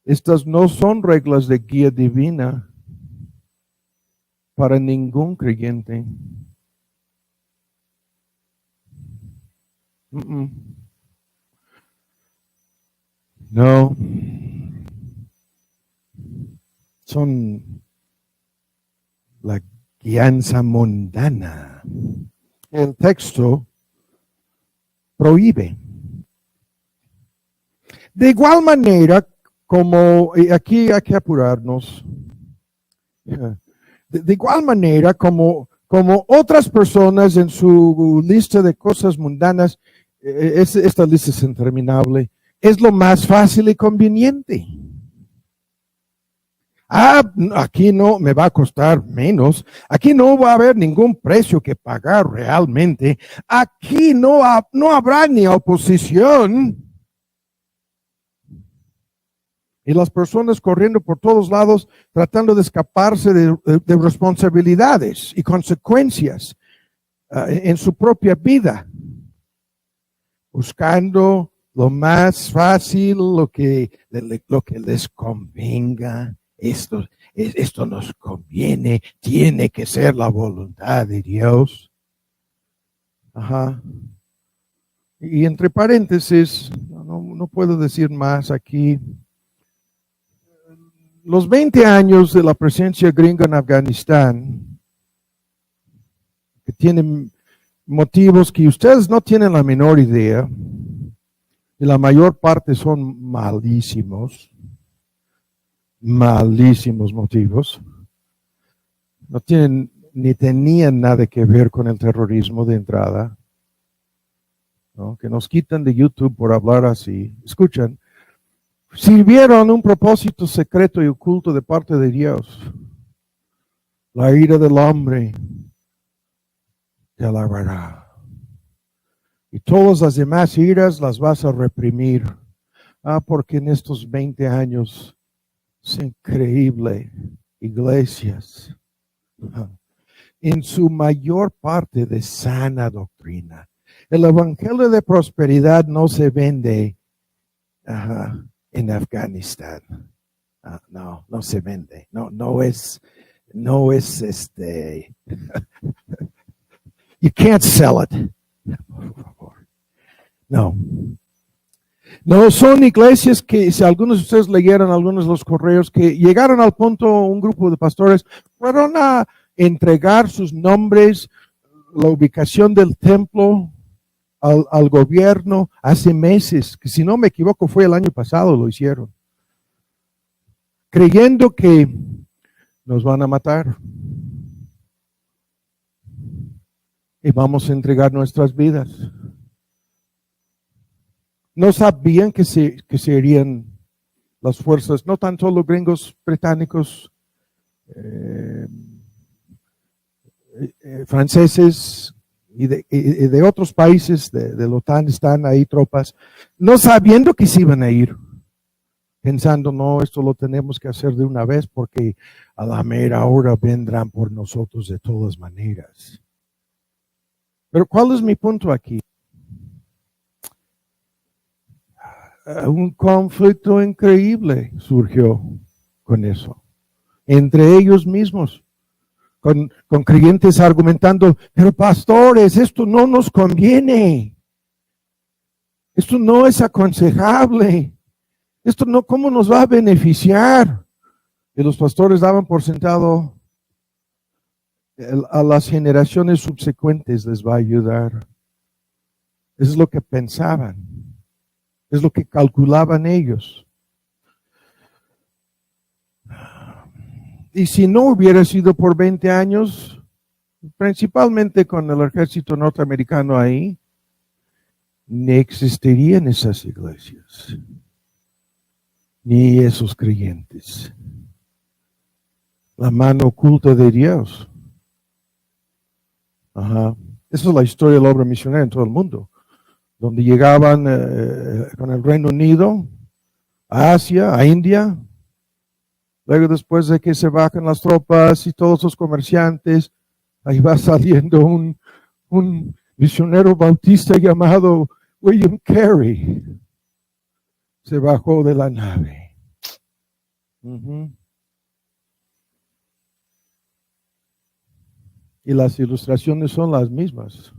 Estas no son reglas de guía divina para ningún creyente. No. Son la guianza mundana. El texto prohíbe. De igual manera, como aquí hay que apurarnos, de igual manera como otras personas en su lista de cosas mundanas, esta lista es interminable, es lo más fácil y conveniente. Aquí no me va a costar menos, aquí no va a haber ningún precio que pagar realmente, aquí no habrá ni oposición. Y las personas corriendo por todos lados tratando de escaparse de responsabilidades y consecuencias en su propia vida, buscando lo más fácil, lo que les convenga. Esto nos conviene, tiene que ser la voluntad de Dios. Ajá. Y entre paréntesis, no puedo decir más aquí. Los 20 años de la presencia gringa en Afganistán, que tienen motivos que ustedes no tienen la menor idea, y la mayor parte son malísimos motivos, no tienen ni tenían nada que ver con el terrorismo de entrada, ¿no?, que nos quitan de YouTube por hablar así. Escuchan, sirvieron un propósito secreto y oculto de parte de Dios. La ira del hombre te alabará. Y todas las demás iras las vas a reprimir. Porque en estos 20 años es increíble. Iglesias, en su mayor parte de sana doctrina. El evangelio de prosperidad no se vende en Afganistán. No se vende. No es you can't sell it. Por favor. No son iglesias que, si algunos de ustedes leyeron algunos de los correos, que llegaron al punto, un grupo de pastores fueron a entregar sus nombres, la ubicación del templo al gobierno hace meses, que si no me equivoco fue el año pasado lo hicieron, creyendo que nos van a matar y vamos a entregar nuestras vidas. No sabían que serían las fuerzas, no tan solo gringos británicos, franceses y de otros países de la OTAN están ahí tropas, no sabiendo que se iban a ir, pensando, no, esto lo tenemos que hacer de una vez porque a la mera hora vendrán por nosotros de todas maneras. Pero ¿cuál es mi punto aquí? Un conflicto increíble surgió con eso, entre ellos mismos, con creyentes argumentando, pero pastores, esto no nos conviene, esto no es aconsejable, esto no, ¿cómo nos va a beneficiar? Y los pastores daban por sentado, a las generaciones subsecuentes les va a ayudar. Eso es lo que pensaban, es lo que calculaban ellos. Y si no hubiera sido por 20 años, principalmente con el ejército norteamericano ahí, ni existirían esas iglesias, ni esos creyentes. La mano oculta de Dios. Ajá. Esa es la historia de la obra misionera en todo el mundo, donde llegaban con el Reino Unido, a Asia, a India. Luego, después de que se bajan las tropas y todos los comerciantes, ahí va saliendo un misionero bautista llamado William Carey. Se bajó de la nave. Y las ilustraciones son las mismas.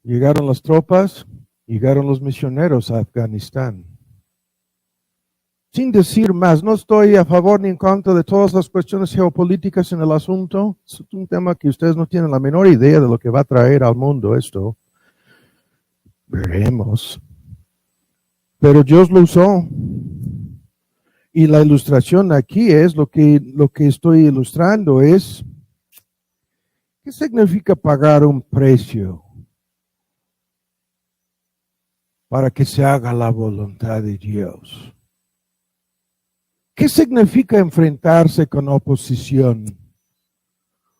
Llegaron las tropas, llegaron los misioneros a Afganistán. Sin decir más, no estoy a favor ni en contra de todas las cuestiones geopolíticas en el asunto. Es un tema que ustedes no tienen la menor idea de lo que va a traer al mundo esto. Veremos. Pero Dios lo usó. Y la ilustración aquí es, lo que estoy ilustrando es, ¿qué significa pagar un precio para que se haga la voluntad de Dios? ¿Qué significa enfrentarse con oposición?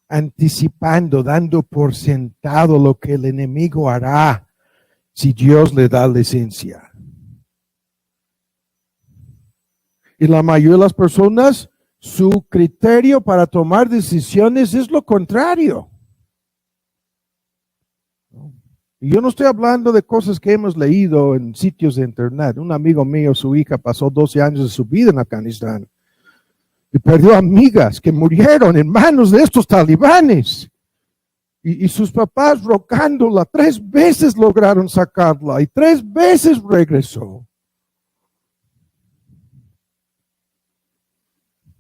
Anticipando, dando por sentado lo que el enemigo hará si Dios le da licencia. Y la mayoría de las personas, su criterio para tomar decisiones es lo contrario. Y yo no estoy hablando de cosas que hemos leído en sitios de internet. Un amigo mío, su hija, pasó 12 años de su vida en Afganistán y perdió amigas que murieron en manos de estos talibanes. Y sus papás rogándola, 3 veces lograron sacarla y 3 veces regresó.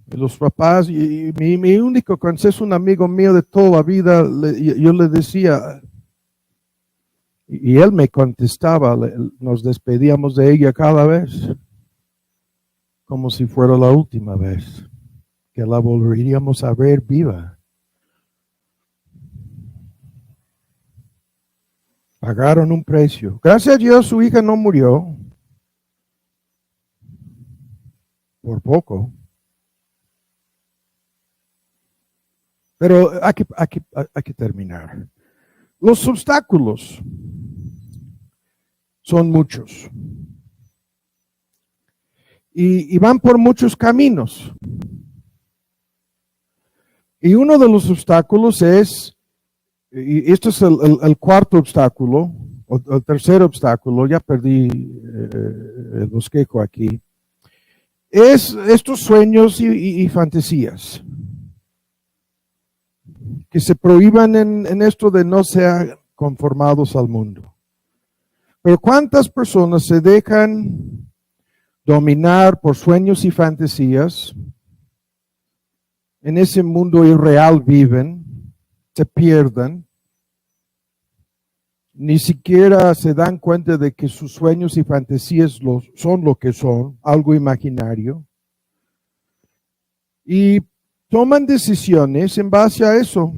Y los papás, y mi único consejo, un amigo mío de toda la vida, yo le decía, y él me contestaba, nos despedíamos de ella cada vez, como si fuera la última vez, que la volveríamos a ver viva. Pagaron un precio. Gracias a Dios su hija no murió. Por poco. Pero hay que terminar. Los obstáculos son muchos. Y van por muchos caminos. Y uno de los obstáculos es, y esto es el cuarto obstáculo, o el tercer obstáculo, ya perdí el bosquejo aquí, es estos sueños y fantasías que se prohíban en esto de no ser conformados al mundo. Pero ¿cuántas personas se dejan dominar por sueños y fantasías? En ese mundo irreal viven, se pierden, ni siquiera se dan cuenta de que sus sueños y fantasías son lo que son, algo imaginario, y toman decisiones en base a eso.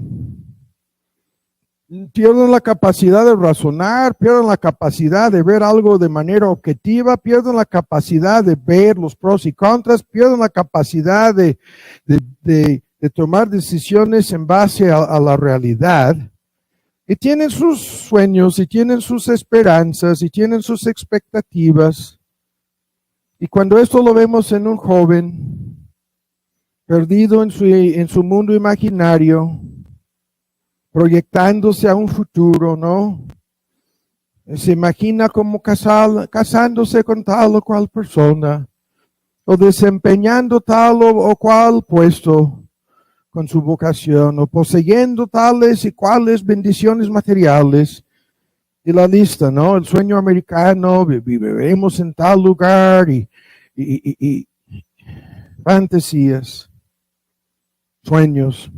pierden la capacidad de razonar, pierden la capacidad de ver algo de manera objetiva, pierden la capacidad de ver los pros y contras, pierden la capacidad de tomar decisiones en base a la realidad. Y tienen sus sueños, y tienen sus esperanzas, y tienen sus expectativas. Y cuando esto lo vemos en un joven, perdido en su mundo imaginario, proyectándose a un futuro, ¿no? Se imagina como casándose con tal o cual persona, o desempeñando tal o cual puesto con su vocación, o poseyendo tales y cuales bendiciones materiales. Y la lista, ¿no? El sueño americano, viviremos en tal lugar, y fantasías, sueños.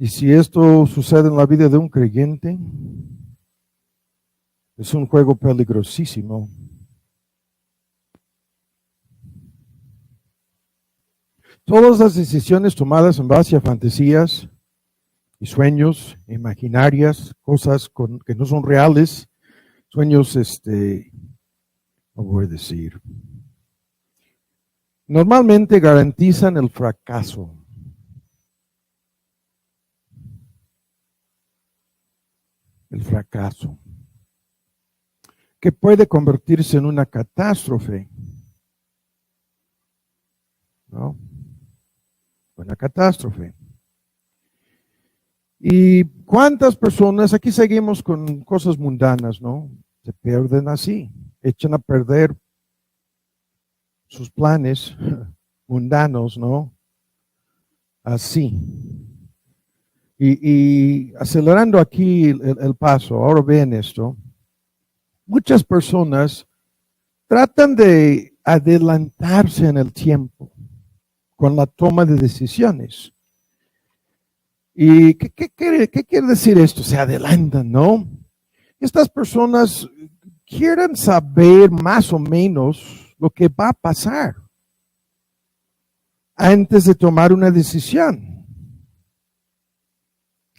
Y si esto sucede en la vida de un creyente, es un juego peligrosísimo. Todas las decisiones tomadas en base a fantasías y sueños imaginarias, cosas que no son reales, sueños, no voy a decir, normalmente garantizan el fracaso. El fracaso, que puede convertirse en una catástrofe, ¿no? Una catástrofe. ¿Y cuántas personas, aquí seguimos con cosas mundanas, ¿no? Se pierden así, echan a perder sus planes mundanos, ¿no? Así. Y acelerando aquí el paso, ahora ven esto. Muchas personas tratan de adelantarse en el tiempo con la toma de decisiones. ¿Y qué quiere decir esto? Se adelantan, ¿no? Estas personas quieren saber más o menos lo que va a pasar antes de tomar una decisión.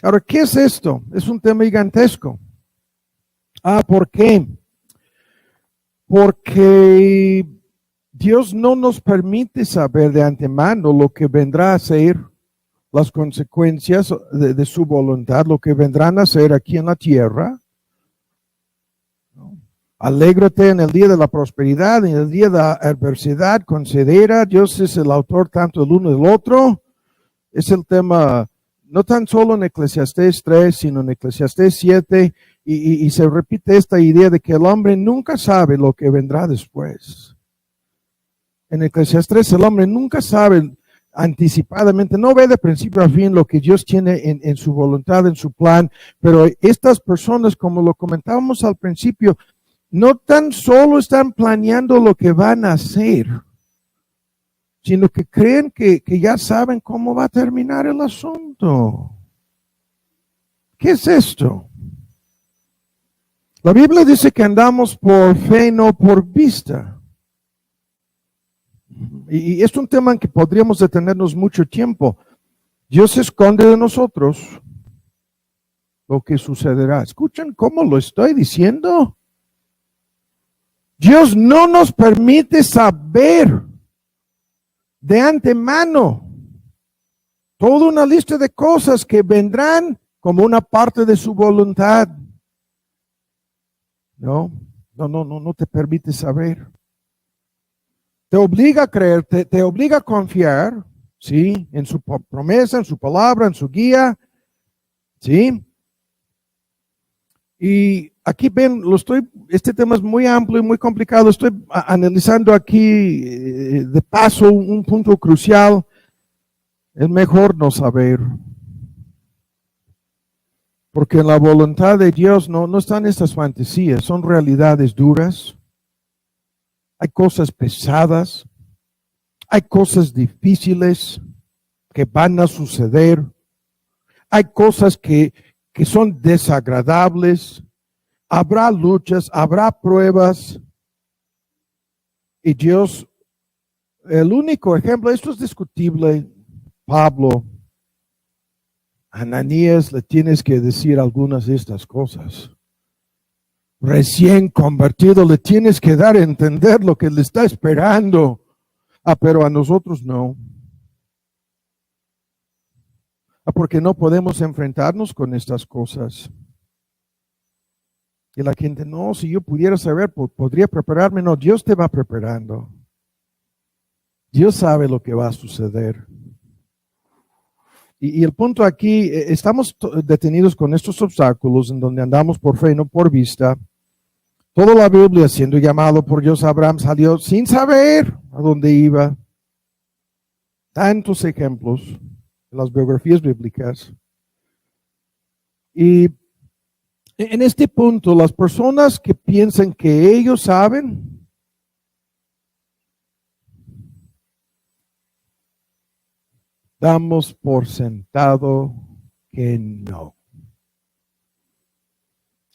Ahora, ¿qué es esto? Es un tema gigantesco. ¿Por qué? Porque Dios no nos permite saber de antemano lo que vendrá a ser las consecuencias de su voluntad, lo que vendrán a ser aquí en la tierra. Alégrate en el día de la prosperidad, en el día de la adversidad, considera, Dios es el autor tanto del uno del otro. Es el tema, no tan solo en Eclesiastés 3, sino en Eclesiastés 7, y se repite esta idea de que el hombre nunca sabe lo que vendrá después. En Eclesiastés 3 el hombre nunca sabe anticipadamente, no ve de principio a fin lo que Dios tiene en su voluntad, en su plan, pero estas personas, como lo comentábamos al principio, no tan solo están planeando lo que van a hacer, sino que creen que ya saben cómo va a terminar el asunto. ¿Qué es esto? La Biblia dice que andamos por fe, no por vista. Y es un tema en que podríamos detenernos mucho tiempo. Dios esconde de nosotros lo que sucederá. ¿Escuchan cómo lo estoy diciendo? Dios no nos permite saber de antemano toda una lista de cosas que vendrán como una parte de su voluntad. No te permite saber. Te obliga a creer, te obliga a confiar, ¿sí? En su promesa, en su palabra, en su guía, ¿sí? Y aquí ven, este tema es muy amplio y muy complicado. Estoy analizando aquí de paso un punto crucial. Es mejor no saber. Porque en la voluntad de Dios no están estas fantasías, son realidades duras. Hay cosas pesadas, hay cosas difíciles que van a suceder, hay cosas que son desagradables, habrá luchas, habrá pruebas, y Dios el único ejemplo, esto es discutible, Pablo, a Ananías le tienes que decir algunas de estas cosas. Recién convertido le tienes que dar a entender lo que le está esperando. Pero a nosotros no. Porque no podemos enfrentarnos con estas cosas. Y la gente, no, si yo pudiera saber, podría prepararme. No, Dios te va preparando. Dios sabe lo que va a suceder. Y el punto aquí, estamos detenidos con estos obstáculos en donde andamos por fe y no por vista. Toda la Biblia, siendo llamado por Dios, Abraham salió sin saber a dónde iba. Tantos ejemplos en las biografías bíblicas. Y en este punto, las personas que piensan que ellos saben, damos por sentado que no.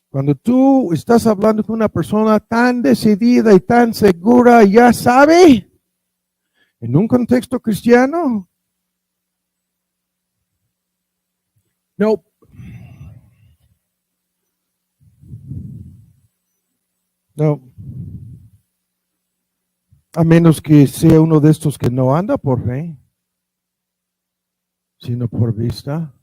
Cuando tú estás hablando con una persona tan decidida y tan segura, ya sabe, en un contexto cristiano, no. No. A menos que sea uno de estos que no anda por fe, sino por vista.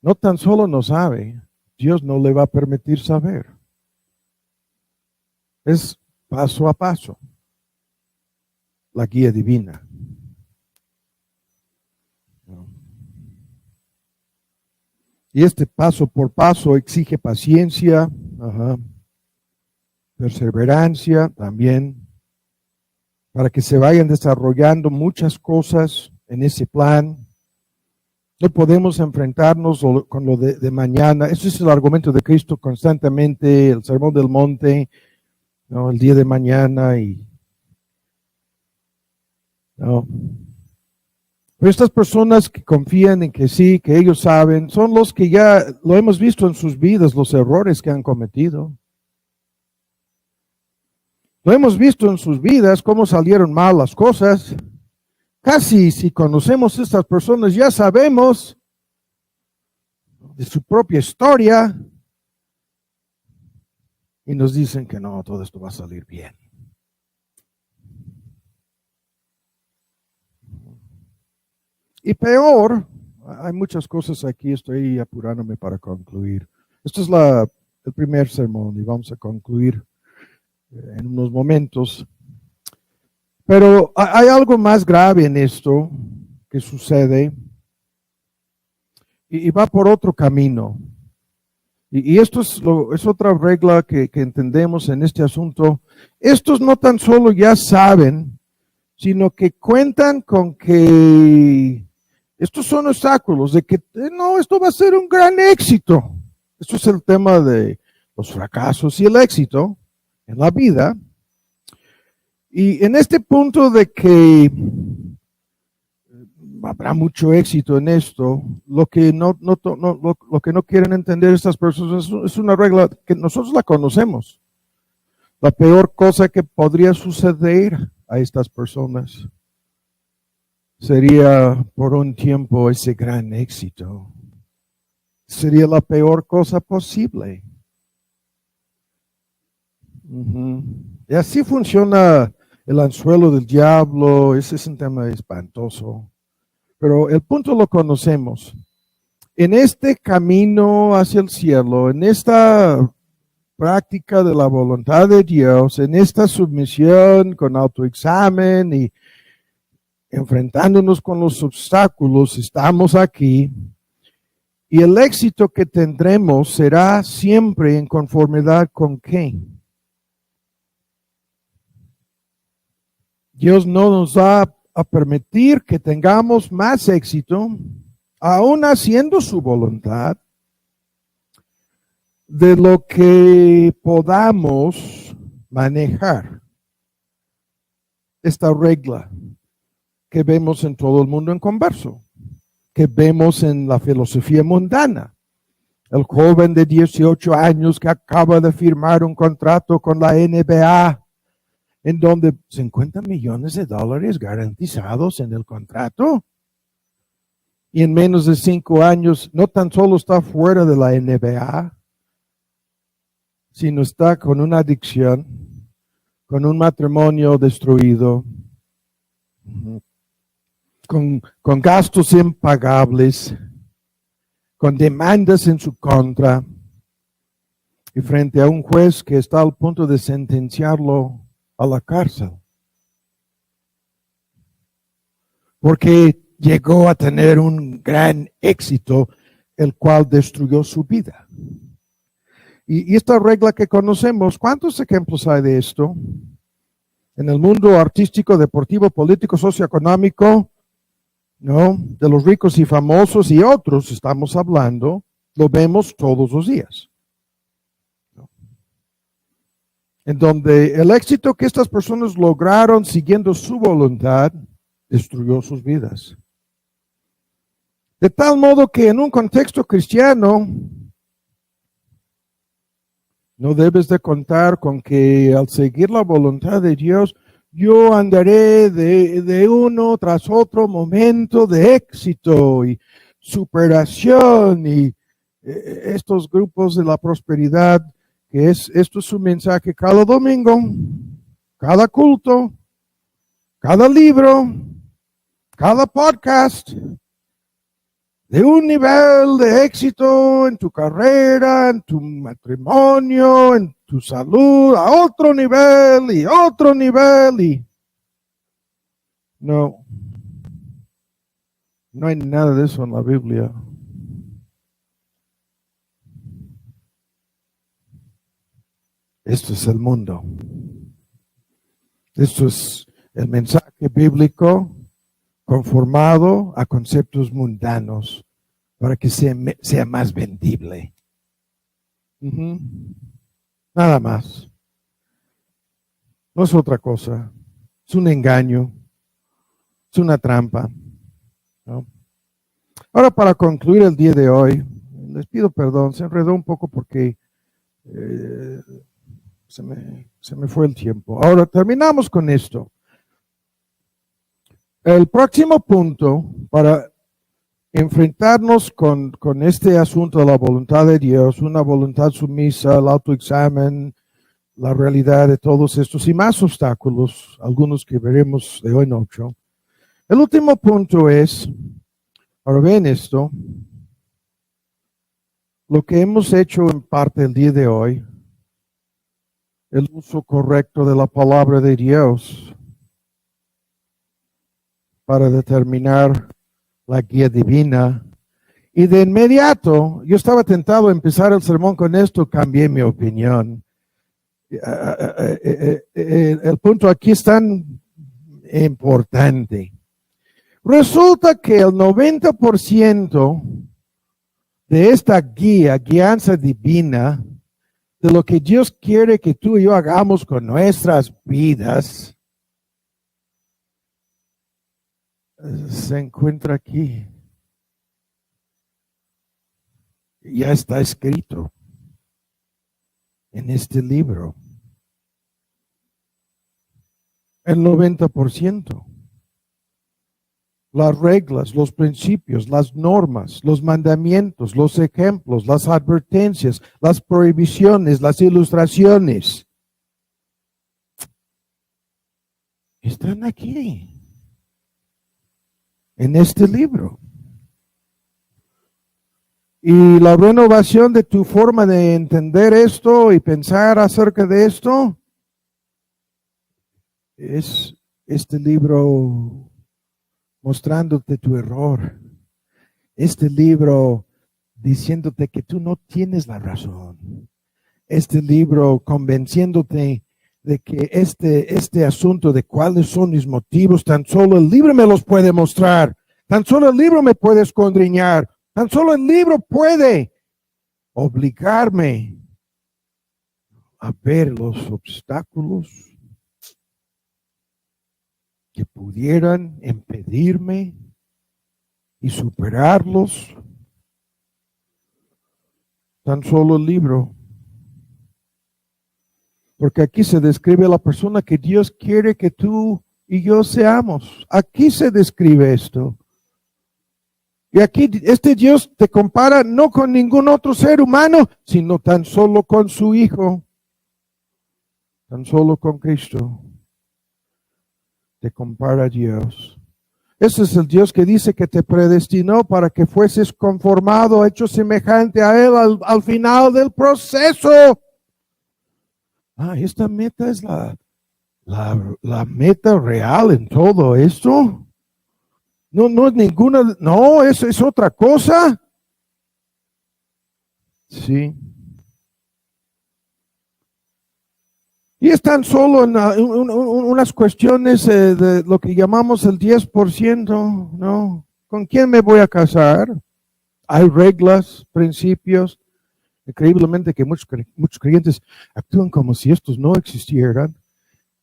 No tan solo no sabe, Dios no le va a permitir saber. Es paso a paso la guía divina. Y este paso por paso exige paciencia, perseverancia también, para que se vayan desarrollando muchas cosas en ese plan. No podemos enfrentarnos con lo de mañana. Ese es el argumento de Cristo constantemente, el sermón del monte, ¿no? El día de mañana ¿no? Pero estas personas que confían en que sí, que ellos saben, son los que ya lo hemos visto en sus vidas, los errores que han cometido. Lo hemos visto en sus vidas, cómo salieron mal las cosas. Casi si conocemos a estas personas, ya sabemos de su propia historia y nos dicen que no, todo esto va a salir bien. Y peor, hay muchas cosas aquí, estoy apurándome para concluir. Esto es el primer sermón y vamos a concluir en unos momentos. Pero hay algo más grave en esto que sucede y va por otro camino. Y esto es otra regla que entendemos en este asunto. Estos no tan solo ya saben, sino que cuentan con que estos son obstáculos, de que no, esto va a ser un gran éxito. Esto es el tema de los fracasos y el éxito en la vida. Y en este punto de que habrá mucho éxito en esto, lo que no quieren entender estas personas es una regla que nosotros la conocemos. La peor cosa que podría suceder a estas personas sería por un tiempo ese gran éxito. Sería la peor cosa posible. Y así funciona el anzuelo del diablo. Ese es un tema espantoso. Pero el punto lo conocemos. En este camino hacia el cielo, en esta práctica de la voluntad de Dios, en esta sumisión con autoexamen y enfrentándonos con los obstáculos, estamos aquí. Y el éxito que tendremos será siempre en conformidad con ¿qué? Dios no nos va a permitir que tengamos más éxito, aún haciendo su voluntad, de lo que podamos manejar. Esta regla que vemos en todo el mundo en converso, que vemos en la filosofía mundana. El joven de 18 años que acaba de firmar un contrato con la NBA en donde 50 millones de dólares garantizados en el contrato. Y en menos de 5 años, no tan solo está fuera de la NBA, sino está con una adicción, con un matrimonio destruido, con gastos impagables, con demandas en su contra, y frente a un juez que está al punto de sentenciarlo a la cárcel. Porque llegó a tener un gran éxito, el cual destruyó su vida. Y esta regla que conocemos, ¿cuántos ejemplos hay de esto? En el mundo artístico, deportivo, político, socioeconómico, ¿no? De los ricos y famosos y otros estamos hablando, lo vemos todos los días. En donde el éxito que estas personas lograron siguiendo su voluntad destruyó sus vidas. De tal modo que en un contexto cristiano no debes de contar con que al seguir la voluntad de Dios, yo andaré de uno tras otro momento de éxito y superación y estos grupos de la prosperidad, que esto es su mensaje cada domingo, cada culto, cada libro, cada podcast, de un nivel de éxito en tu carrera, en tu matrimonio, en tu salud, a otro nivel y otro nivel y no hay nada de eso en la Biblia. Esto es el mundo. Esto es el mensaje bíblico conformado a conceptos mundanos para que sea más vendible. Nada más. No es otra cosa. Es un engaño. Es una trampa, ¿no? Ahora, para concluir el día de hoy, les pido perdón, se enredó un poco porque se me fue el tiempo. Ahora, terminamos con esto. El próximo punto para enfrentarnos con este asunto de la voluntad de Dios, una voluntad sumisa, el autoexamen, la realidad de todos estos y más obstáculos, algunos que veremos de hoy en ocho. El último punto es, ahora ven esto, lo que hemos hecho en parte el día de hoy, el uso correcto de la palabra de Dios para determinar la guía divina. Y de inmediato, yo estaba tentado a empezar el sermón con esto, cambié mi opinión. El punto aquí es tan importante. Resulta que el 90% de esta guianza divina, de lo que Dios quiere que tú y yo hagamos con nuestras vidas, se encuentra aquí. Ya está escrito en este libro. El 90%. Las reglas, los principios, las normas, los mandamientos, los ejemplos, las advertencias, las prohibiciones, las ilustraciones, están aquí, en este libro. Y la renovación de tu forma de entender esto y pensar acerca de esto es este libro mostrándote tu error. Este libro diciéndote que tú no tienes la razón. Este libro convenciéndote de que este asunto de cuáles son mis motivos, tan solo el libro me los puede mostrar. Tan solo el libro me puede escondriñar. Tan solo el libro puede obligarme a ver los obstáculos que pudieran impedirme y superarlos. Tan solo el libro. Porque aquí se describe la persona que Dios quiere que tú y yo seamos. Aquí se describe esto. Y aquí este Dios te compara no con ningún otro ser humano, sino tan solo con su Hijo, tan solo con Cristo. Te compara a Dios. Ese es el Dios que dice que te predestinó para que fueses conformado, hecho semejante a Él al final del proceso. Esta meta es la meta real en todo esto. No es ninguna, no, eso es otra cosa. Sí. Y es tan solo unas cuestiones de lo que llamamos el 10%, ¿no? ¿Con quién me voy a casar? Hay reglas, principios. Increíblemente que muchos creyentes actúan como si estos no existieran.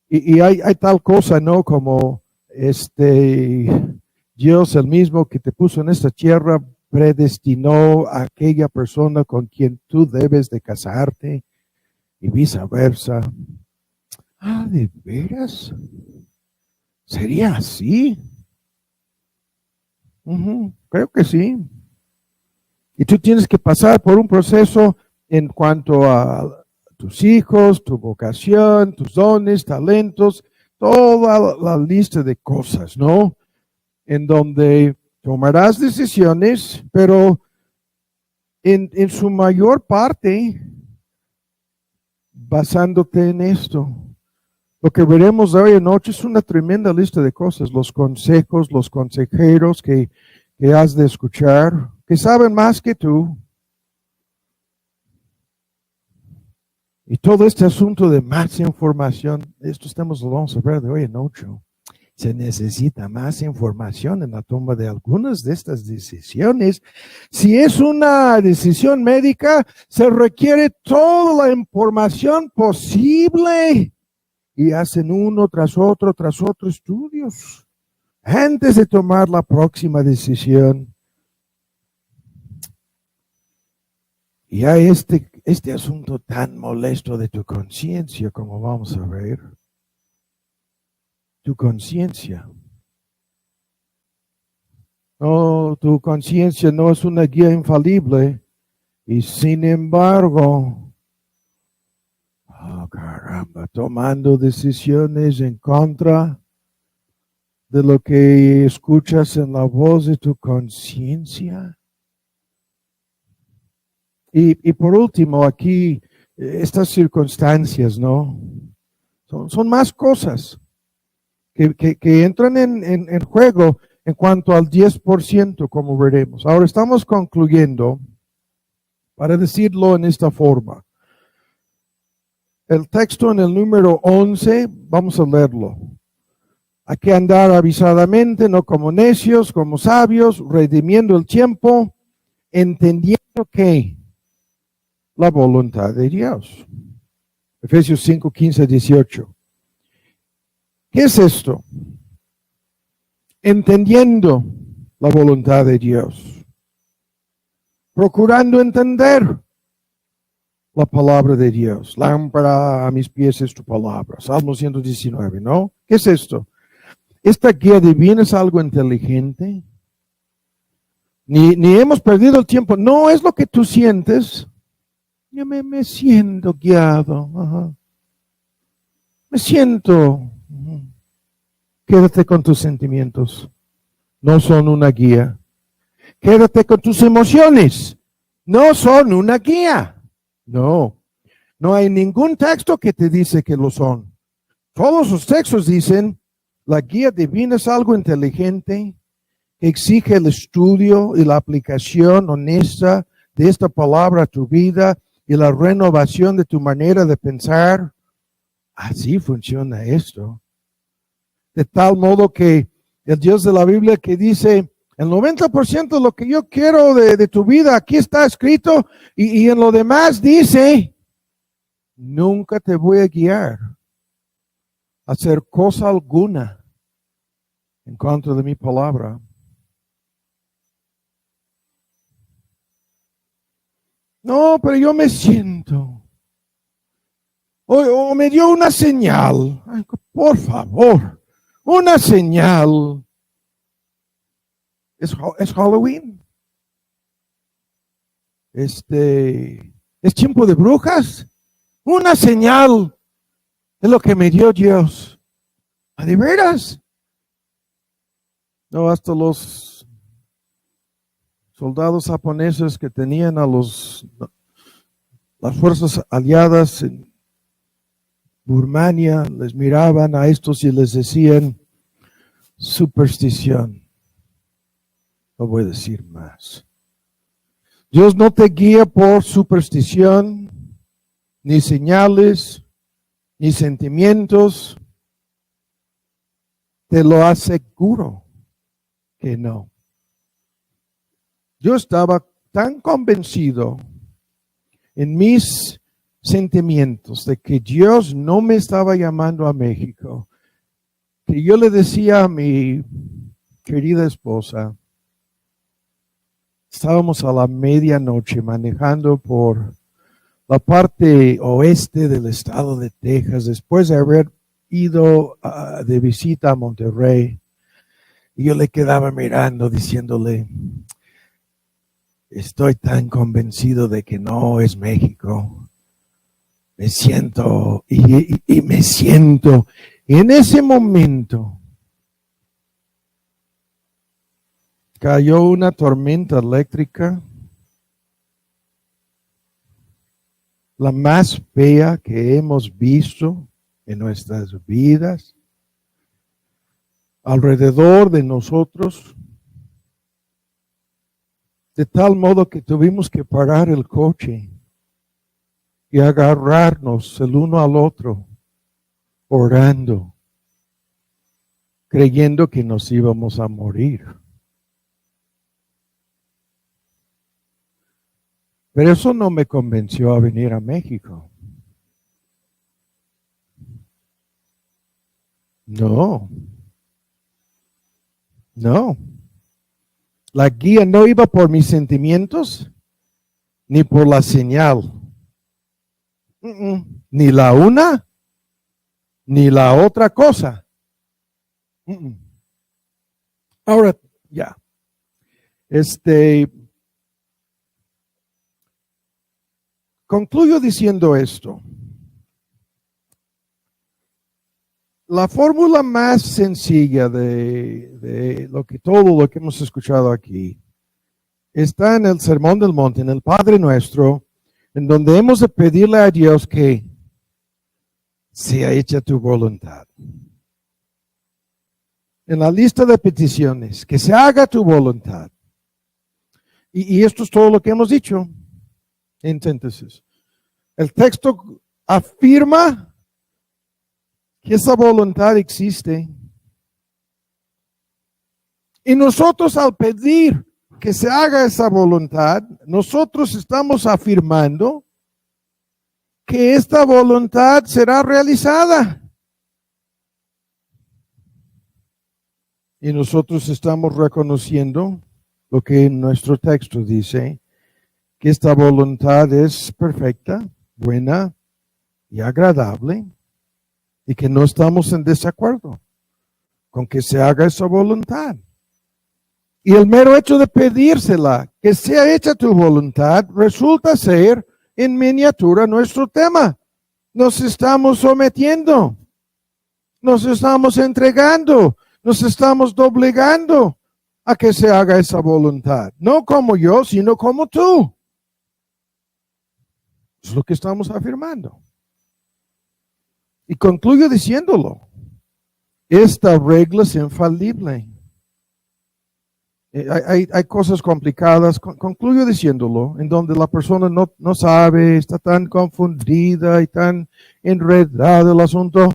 Y hay tal cosa, ¿no? Como Dios, el mismo que te puso en esta tierra, predestinó a aquella persona con quien tú debes de casarte y viceversa. ¿De veras? ¿Sería así? Creo que sí. Y tú tienes que pasar por un proceso en cuanto a tus hijos, tu vocación, tus dones, talentos, toda la lista de cosas, ¿no? En donde tomarás decisiones, pero en su mayor parte basándote en esto. Lo que veremos hoy en noche es una tremenda lista de cosas, los consejos, los consejeros que has de escuchar, que saben más que tú. Y todo este asunto de más información, lo vamos a ver de hoy en noche. Se necesita más información en la toma de algunas de estas decisiones. Si es una decisión médica, se requiere toda la información posible. Y hacen uno tras otro estudios antes de tomar la próxima decisión. Y hay este asunto tan molesto de tu conciencia, como vamos a ver. Tu conciencia. No, tu conciencia no es una guía infalible. Y sin embargo, caramba, tomando decisiones en contra de lo que escuchas en la voz de tu conciencia. Y por último, aquí, estas circunstancias, ¿no? Son más cosas que entran en juego en cuanto al 10%, como veremos. Ahora estamos concluyendo, para decirlo en esta forma. El texto en el número 11, vamos a leerlo. Hay que andar avisadamente, no como necios, como sabios, redimiendo el tiempo, entendiendo que la voluntad de Dios. Efesios 5, 15, 18. ¿Qué es esto? Entendiendo la voluntad de Dios. Procurando entender la palabra de Dios. Lámpara a mis pies es tu palabra. Salmo 119, ¿no? ¿Qué es esto? ¿Esta guía divina es algo inteligente? Ni hemos perdido el tiempo. No es lo que tú sientes. Yo me siento guiado. Ajá. Me siento. Quédate con tus sentimientos. No son una guía. Quédate con tus emociones. No son una guía. No hay ningún texto que te dice que lo son. Todos los textos dicen, la guía divina es algo inteligente, que exige el estudio y la aplicación honesta de esta palabra a tu vida y la renovación de tu manera de pensar. Así funciona esto. De tal modo que el Dios de la Biblia que dice, el 90% de lo que yo quiero de tu vida, aquí está escrito, y en lo demás dice, nunca te voy a guiar a hacer cosa alguna en contra de mi palabra. No, pero yo me siento. o me dio una señal. Ay, por favor, una señal. Es Halloween. Es tiempo de brujas. Una señal de lo que me dio Dios. ¿A de veras? No, hasta los soldados japoneses que tenían las fuerzas aliadas en Birmania, les miraban a estos y les decían superstición. No voy a decir más. Dios no te guía por superstición, ni señales, ni sentimientos. Te lo aseguro que no. Yo estaba tan convencido en mis sentimientos de que Dios no me estaba llamando a México, que yo le decía a mi querida esposa, estábamos a la medianoche manejando por la parte oeste del estado de Texas, después de haber ido de visita a Monterrey, y yo le quedaba mirando, diciéndole, estoy tan convencido de que no es México. Me siento y me siento. Y en ese momento cayó una tormenta eléctrica, la más fea que hemos visto en nuestras vidas, alrededor de nosotros, de tal modo que tuvimos que parar el coche y agarrarnos el uno al otro, orando, creyendo que nos íbamos a morir. Pero eso no me convenció a venir a México. No. La guía no iba por mis sentimientos, ni por la señal. Ni la una, ni la otra cosa. Ahora, ya. Concluyo diciendo esto. La fórmula más sencilla de todo lo que hemos escuchado aquí está en el Sermón del Monte, en el Padre Nuestro, en donde hemos de pedirle a Dios que sea hecha tu voluntad. En la lista de peticiones, que se haga tu voluntad. Y esto es todo lo que hemos dicho. En síntesis, el texto afirma que esa voluntad existe. Y nosotros al pedir que se haga esa voluntad, nosotros estamos afirmando que esta voluntad será realizada. Y nosotros estamos reconociendo lo que nuestro texto dice, que esta voluntad es perfecta, buena y agradable, y que no estamos en desacuerdo con que se haga esa voluntad. Y el mero hecho de pedírsela, que sea hecha tu voluntad, resulta ser en miniatura nuestro tema. Nos estamos sometiendo, nos estamos entregando, nos estamos doblegando a que se haga esa voluntad. No como yo, sino como tú. Es lo que estamos afirmando. Y concluyo diciéndolo. Esta regla es infalible. Hay cosas complicadas. Concluyo diciéndolo, en donde la persona no sabe, está tan confundida y tan enredado el asunto.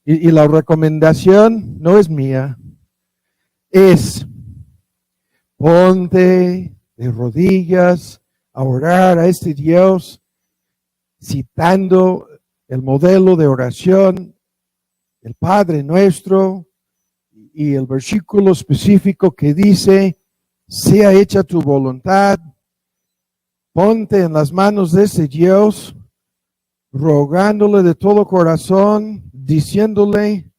Y la recomendación no es mía. Es ponte de rodillas a orar a este Dios, citando el modelo de oración, el Padre Nuestro, y el versículo específico que dice, sea hecha tu voluntad, ponte en las manos de ese Dios rogándole de todo corazón, diciéndole,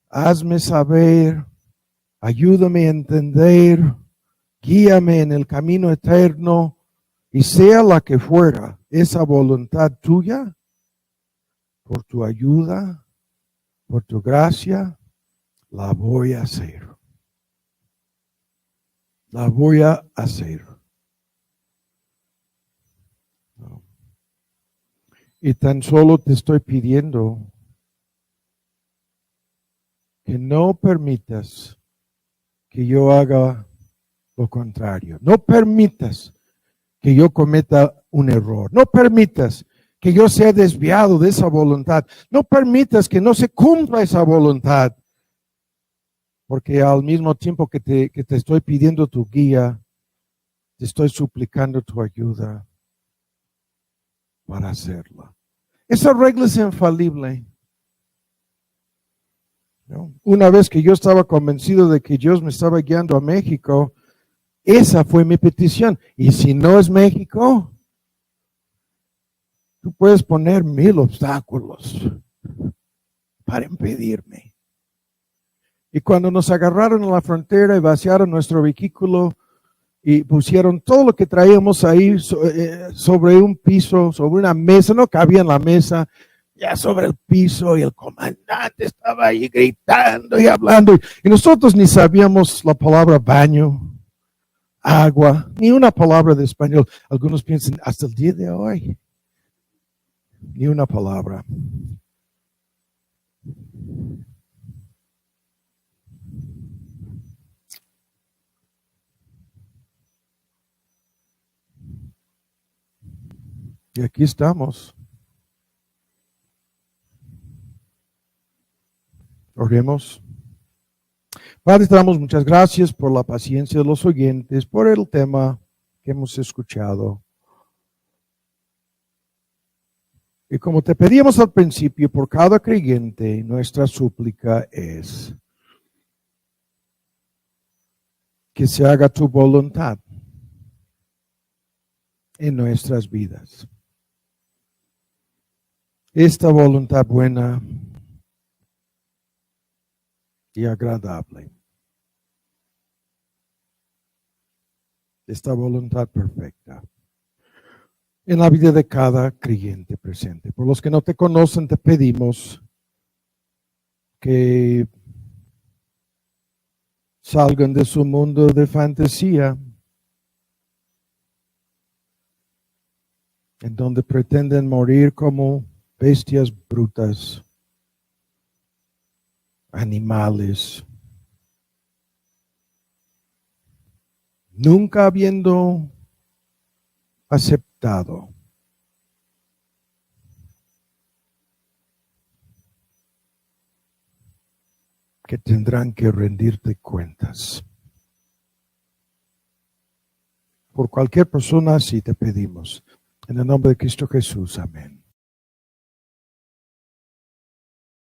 hazme saber, ayúdame a entender, guíame en el camino eterno, y sea la que fuera esa voluntad tuya, por tu ayuda, por tu gracia, la voy a hacer. La voy a hacer. Y tan solo te estoy pidiendo que no permitas que yo haga lo contrario. No permitas que yo cometa un error. No permitas que yo sea desviado de esa voluntad. No permitas que no se cumpla esa voluntad. Porque al mismo tiempo que te estoy pidiendo tu guía, te estoy suplicando tu ayuda para hacerla. Esa regla es infalible. ¿No? Una vez que yo estaba convencido de que Dios me estaba guiando a México, esa fue mi petición. Y si no es México, tú puedes poner 1000 obstáculos para impedirme. Y cuando nos agarraron en la frontera y vaciaron nuestro vehículo y pusieron todo lo que traíamos ahí sobre un piso, sobre una mesa, no cabía en la mesa, ya sobre el piso, y el comandante estaba ahí gritando y hablando, y nosotros ni sabíamos la palabra baño, agua, ni una palabra de español. Algunos piensan, hasta el día de hoy, ni una palabra. Y aquí estamos. Oremos. Padre, te damos muchas gracias por la paciencia de los oyentes, por el tema que hemos escuchado. Y como te pedíamos al principio, por cada creyente, nuestra súplica es que se haga tu voluntad en nuestras vidas. Esta voluntad buena y agradable. Esta voluntad perfecta en la vida de cada creyente presente. Por los que no te conocen, te pedimos que salgan de su mundo de fantasía, en donde pretenden morir como bestias brutas, animales, nunca habiendo aceptado que tendrán que rendirte cuentas. Por cualquier persona así te pedimos. En el nombre de Cristo Jesús. Amén.